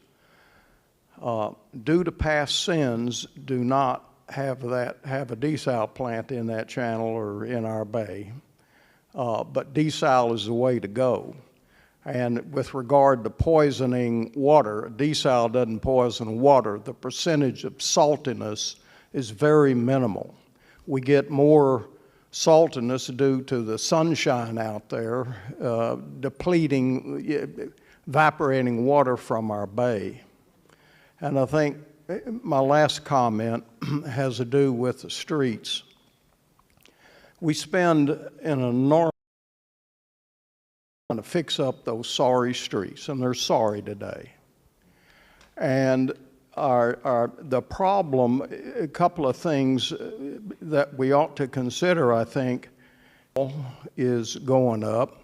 Due to past sins, do not have a desal plant in that channel or in our bay. But desal is the way to go. And with regard to poisoning water, desal doesn't poison water. The percentage of saltiness is very minimal. We get more saltiness due to the sunshine out there, depleting, evaporating water from our bay. And I think my last comment has to do with the streets. We spend an enormous amount to fix up those sorry streets, and they're sorry today. And the problem, a couple of things that we ought to consider, I think, is going up.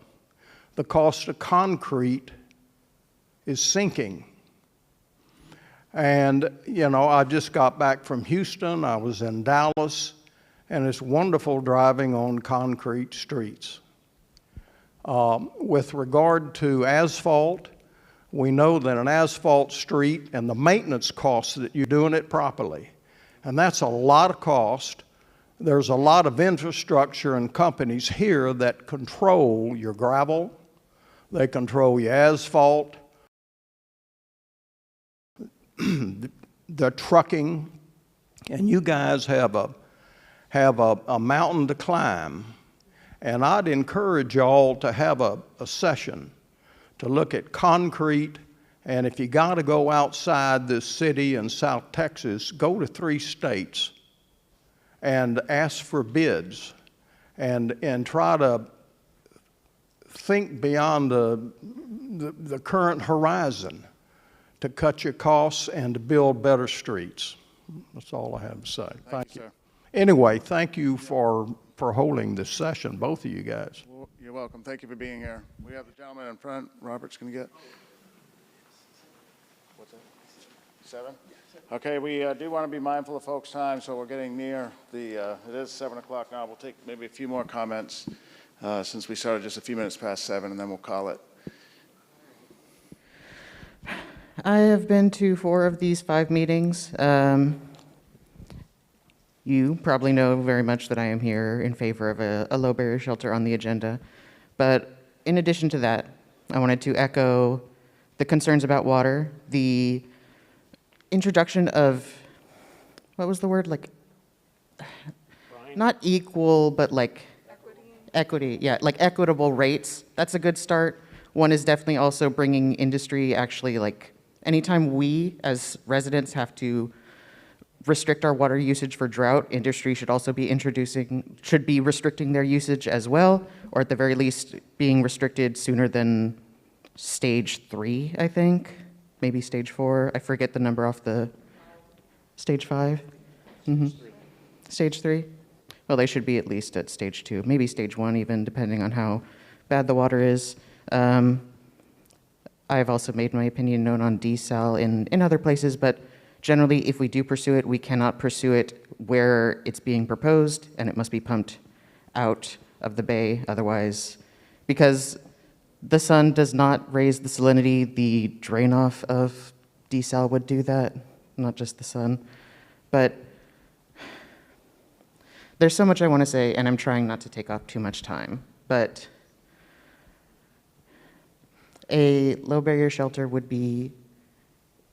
The cost of concrete is sinking. And, I just got back from Houston. I was in Dallas, and it's wonderful driving on concrete streets. With regard to asphalt, we know that an asphalt street and the maintenance costs that you're doing it properly, and that's a lot of cost. There's a lot of infrastructure and companies here that control your gravel, they control your asphalt, the trucking, and you guys have a mountain to climb. And I'd encourage y'all to have a session to look at concrete, and if you got to go outside this city in South Texas, go to 3 states and ask for bids and try to think beyond the current horizon to cut your costs and to build better streets. That's all I have to say. Thank you. Sir. Anyway, thank you for holding this session, both of you guys. Well, you're welcome. Thank you for being here. We have the gentleman in front. Robert's going to get. What's that? 7? Okay, we do want to be mindful of folks' time, so we're getting near the, it is 7 o'clock now. We'll take maybe a few more comments since we started just a few minutes past 7, and then we'll call it. I have been to 4 of these 5 meetings. You probably know very much that I am here in favor of a low barrier shelter on the agenda. But in addition to that, I wanted to echo the concerns about water, the introduction of, what was the word? Not equal, but equity. Yeah, equitable rates. That's a good start. One is definitely also bringing industry actually, anytime we as residents have to restrict our water usage for drought, industry should also be restricting their usage as well, or at the very least being restricted sooner than stage 3, I think, maybe stage 4. I forget the number off the stage 5. Stage 3. Well, they should be at least at stage 2, maybe stage 1 even, depending on how bad the water is. I've also made my opinion known on desal in other places, but generally, if we do pursue it, we cannot pursue it where it's being proposed, and it must be pumped out of the bay otherwise, because the sun does not raise the salinity, the drain off of desal would do that, not just the sun. But there's so much I want to say, and I'm trying not to take up too much time. But a low barrier shelter would be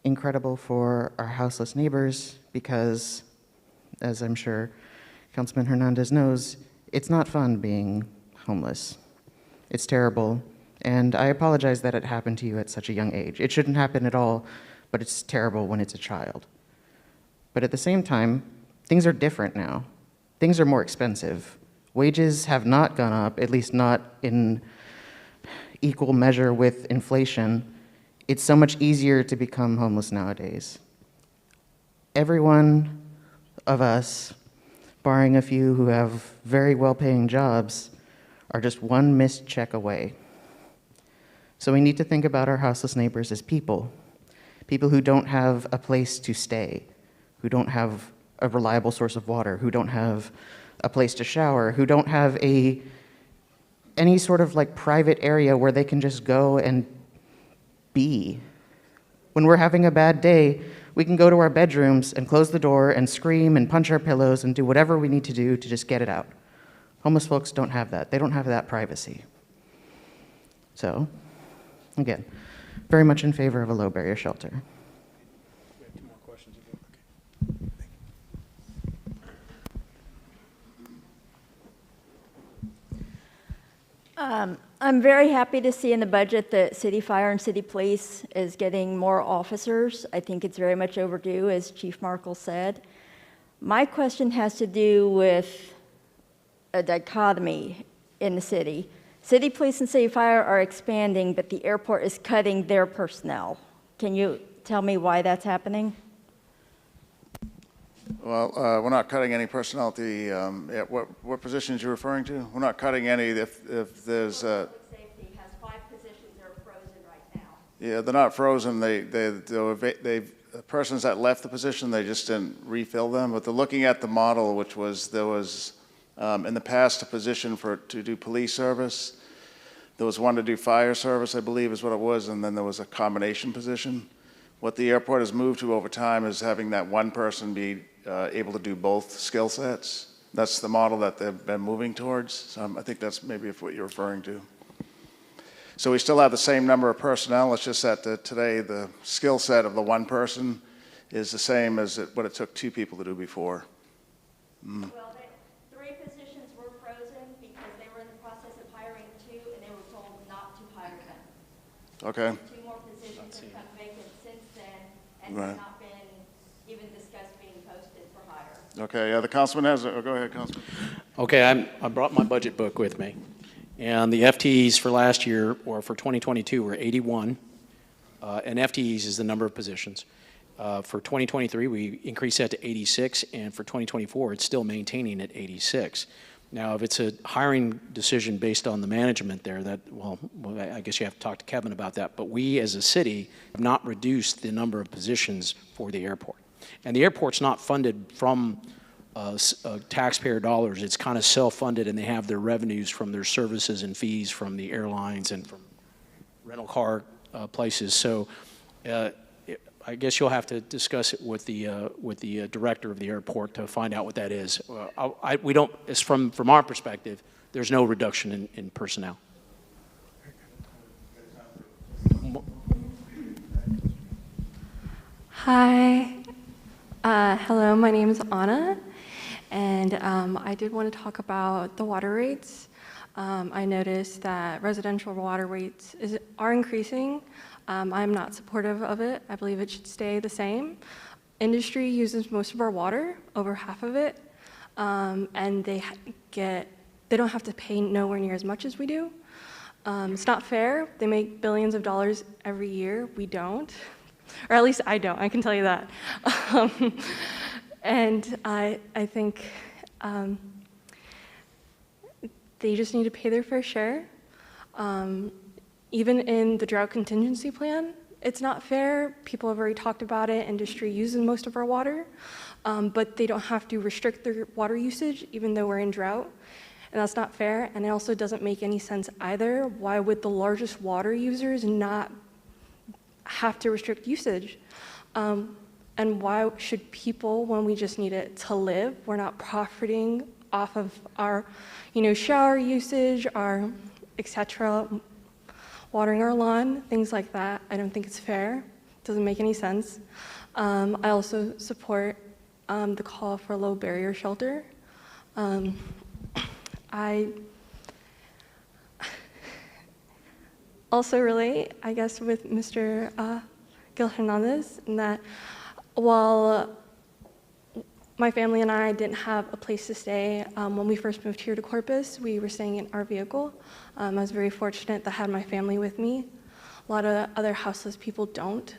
incredible for our houseless neighbors because, as I'm sure Councilman Hernandez knows, it's not fun being homeless. It's terrible, and I apologize that it happened to you at such a young age. It shouldn't happen at all, but it's terrible when it's a child. But at the same time, things are different now. Things are more expensive. Wages have not gone up, at least not in equal measure with inflation. It's so much easier to become homeless nowadays. Every one of us, barring a few who have very well-paying jobs, are just one missed check away. So we need to think about our houseless neighbors as people who don't have a place to stay, who don't have a reliable source of water, who don't have a place to shower, who don't have any sort of like private area where they can just go and be. When we're having a bad day, we can go to our bedrooms and close the door and scream and punch our pillows and do whatever we need to do to just get it out. Homeless folks don't have that. They don't have that privacy. So, again, very much in favor of a low barrier shelter. We have 2 more questions. I'm very happy to see in the budget that City Fire and City Police is getting more officers. I think it's very much overdue, as Chief Markle said. My question has to do with a dichotomy in the city. City Police and City Fire are expanding, but the airport is cutting their personnel. Can you tell me why that's happening? Well, we're not cutting any personnel at the, what positions are you referring to? We're not cutting any if there's... Safety has 5 positions that are frozen right now. Yeah, they're not frozen. The persons that left the position, they just didn't refill them. But they're looking at the model, which was, there was in the past a position to do police service. There was one to do fire service, I believe is what it was, and then there was a combination position. What the airport has moved to over time is having that one person be able to do both skill sets. That's the model that they've been moving towards. So I think that's maybe what you're referring to. So we still have the same number of personnel. It's just that today the skill set of the one person is the same as what it took 2 people to do before. Well, 3 positions were frozen because they were in the process of hiring 2 and they were told not to hire them. Okay. 2 more positions have come vacant since then and Right. have not been even discussed being posted for hire. Okay, yeah, the councilman has, go ahead, Councilman. Okay, I brought my budget book with me. And the FTEs for last year, or for 2022, were 81. And FTEs is the number of positions. For 2023, we increased that to 86, and for 2024, it's still maintaining at 86. Now, if it's a hiring decision based on the management there, well, I guess you have to talk to Kevin about that, but we as a city have not reduced the number of positions for the airport. And the airport's not funded from taxpayer dollars. It's kind of self-funded, and they have their revenues from their services and fees from the airlines and from rental car places. So I guess you'll have to discuss it with the director of the airport to find out what that is. We don't, as from our perspective, there's no reduction in personnel. Hi. Hello, my name is Anna, and I did want to talk about the water rates. I noticed that residential water rates are increasing. I'm not supportive of it. I believe it should stay the same. Industry uses most of our water, over half of it, and they don't have to pay nowhere near as much as we do. It's not fair. They make billions of dollars every year. We don't. Or at least I don't, I can tell you that. And I think they just need to pay their fair share. Even in the drought contingency plan, it's not fair. People have already talked about it. Industry uses most of our water, but they don't have to restrict their water usage even though we're in drought. And that's not fair, and it also doesn't make any sense either. Why would the largest water users not have to restrict usage? And why should people, when we just need it to live, we're not profiting off of our, shower usage, our etc., watering our lawn, things like that. I don't think it's fair. It doesn't make any sense. I also support the call for low barrier shelter. I also relate, I guess, with Mr. Gil Hernandez in that while my family and I didn't have a place to stay when we first moved here to Corpus, we were staying in our vehicle. I was very fortunate that I had my family with me. A lot of other houseless people don't,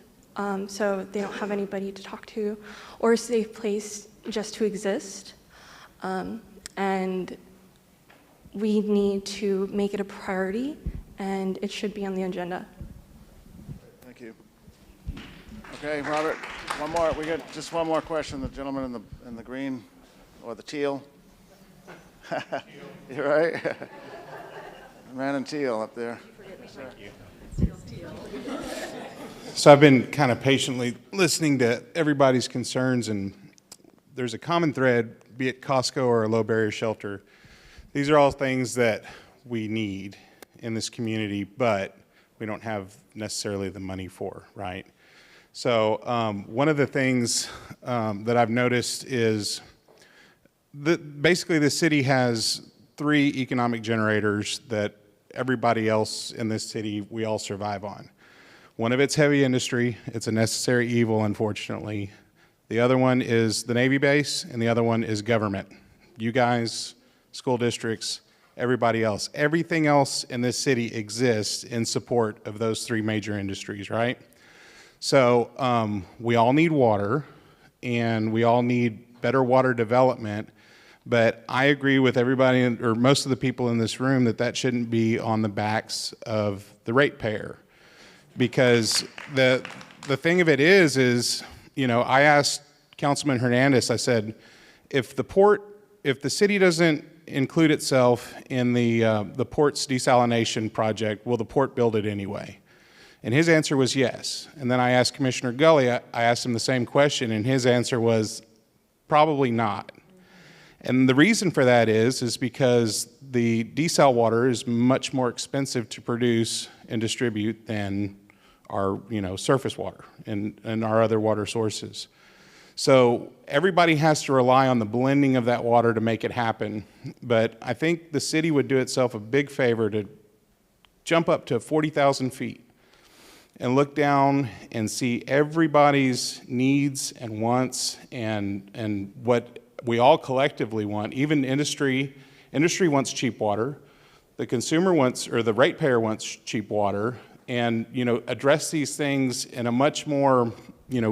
so they don't have anybody to talk to or a safe place just to exist. And we need to make it a priority, and it should be on the agenda. Thank you. Okay, Robert, one more. We got just one more question. The gentleman in the green or the teal. You're right. The man in teal up there. Thank you. So I've been kind of patiently listening to everybody's concerns, and there's a common thread, be it Costco or a low barrier shelter. These are all things that we need in this community, but we don't have necessarily the money for, right? So one of the things that I've noticed is that basically the city has 3 economic generators that everybody else in this city, we all survive on. One of it's heavy industry. It's a necessary evil, unfortunately. The other one is the Navy base, and the other one is government. You guys, school districts, everybody else. Everything else in this city exists in support of those 3 major industries, right? So we all need water, and we all need better water development, but I agree with everybody, or most of the people in this room, that that shouldn't be on the backs of the ratepayer. Because the thing of it is, I asked Councilman Hernandez, I said, if the city doesn't include itself in the port's desalination project, will the port build it anyway? And his answer was yes. And then I asked Commissioner Gully, I asked him the same question, and his answer was probably not. And the reason for that is because the desal water is much more expensive to produce and distribute than our surface water and our other water sources. So everybody has to rely on the blending of that water to make it happen. But I think the city would do itself a big favor to jump up to 40,000 feet and look down and see everybody's needs and wants and what we all collectively want. Even industry wants cheap water. The consumer wants, or the ratepayer wants cheap water, and address these things in a much more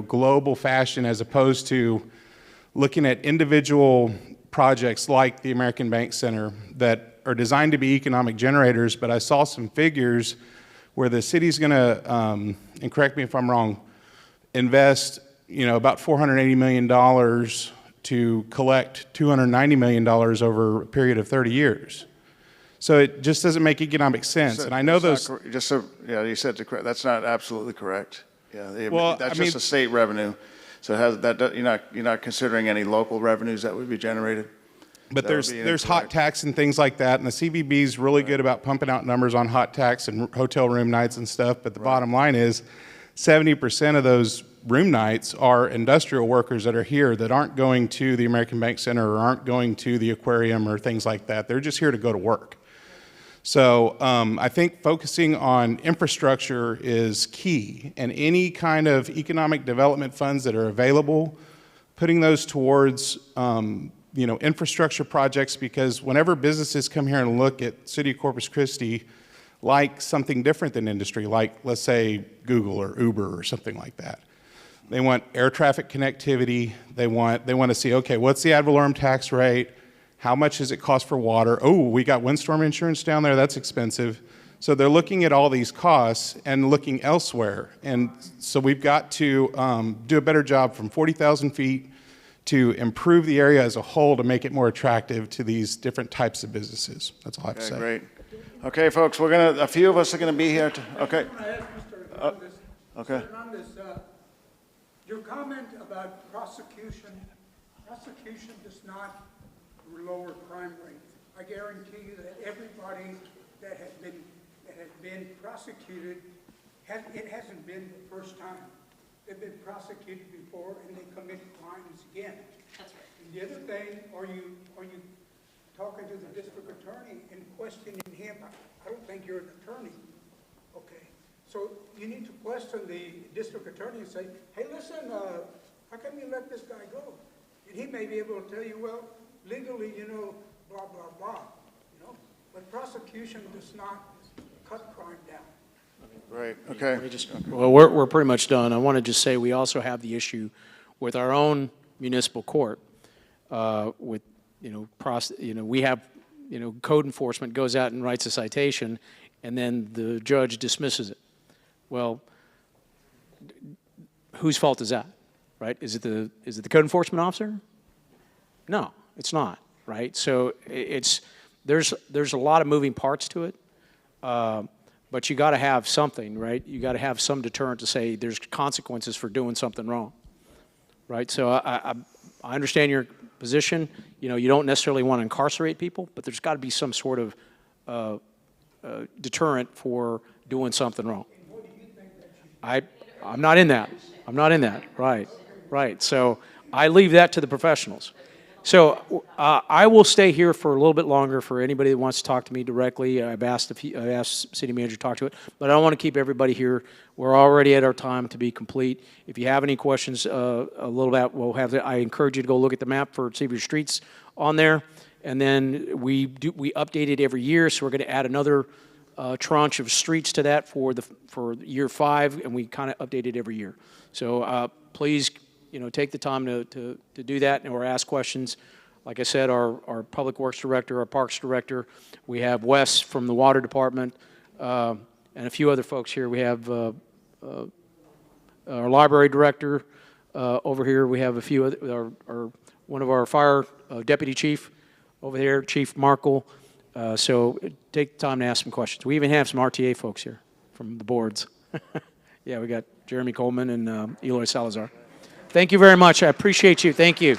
global fashion, as opposed to looking at individual projects like the American Bank Center that are designed to be economic generators. But I saw some figures where the city's going to, and correct me if I'm wrong, invest about $480 million to collect $290 million over a period of 30 years. So it just doesn't make economic sense. And I know those. You said to correct. That's not absolutely correct. Yeah, well, that's just a state revenue. So you're not considering any local revenues that would be generated. But there's hot tax and things like that, and the CVB is really good about pumping out numbers on hot tax and hotel room nights and stuff. But the bottom line is, 70% of those room nights are industrial workers that are here that aren't going to the American Bank Center or aren't going to the aquarium or things like that. They're just here to go to work. So I think focusing on infrastructure is key, and any kind of economic development funds that are available, putting those towards infrastructure projects, because whenever businesses come here and look at City of Corpus Christi like something different than industry, like let's say Google or Uber or something like that, they want air traffic connectivity. They want to see, okay, what's the ad valorem tax rate? How much does it cost for water? Oh, we got windstorm insurance down there. That's expensive. So they're looking at all these costs and looking elsewhere. And so we've got to do a better job from 40,000 feet to improve the area as a whole to make it more attractive to these different types of businesses. That's all I have to say. Great. Okay, folks, a few of us are going to be here. Okay. Okay. Mr. Hernandez, your comment about prosecution does not lower crime rate. I guarantee you that everybody that has been prosecuted, it hasn't been the first time. They've been prosecuted before and they commit crimes again. That's right. And the other thing, are you talking to the district attorney and questioning him? I don't think you're an attorney. Okay. So you need to question the district attorney and say, hey, listen, how come you let this guy go? And he may be able to tell you, well, legally, blah, blah, blah, But prosecution does not cut crime down. Right, okay. Well, we're pretty much done. I want to just say we also have the issue with our own municipal court, with, we have, code enforcement goes out and writes a citation, and then the judge dismisses it. Well, whose fault is that, right? Is it the code enforcement officer? No, it's not, right? So there's a lot of moving parts to it. But you got to have something, right? You got to have some deterrent to say there's consequences for doing something wrong, right? So I understand your position. You don't necessarily want to incarcerate people, but there's got to be some sort of deterrent for doing something wrong. I'm not in that. I'm not in that. Right. So I leave that to the professionals. So I will stay here for a little bit longer for anybody that wants to talk to me directly. I've asked City Manager to talk to it, but I don't want to keep everybody here. We're already at our time to be complete. If you have any questions, a little bit, I encourage you to go look at the map for Sevier Streets on there, and then we update it every year. So we're going to add another tranche of streets to that for year 5, and we kind of update it every year. So please. Take the time to do that or ask questions. Like I said, our Public Works Director, our Parks Director, we have Wes from the Water Department, and a few other folks here. We have our Library Director over here. We have a few other, one of our Fire Deputy Chief over there, Chief Markle. So take the time to ask some questions. We even have some RTA folks here from the boards. Yeah, we got Jeremy Coleman and Eloy Salazar. Thank you very much. I appreciate you. Thank you.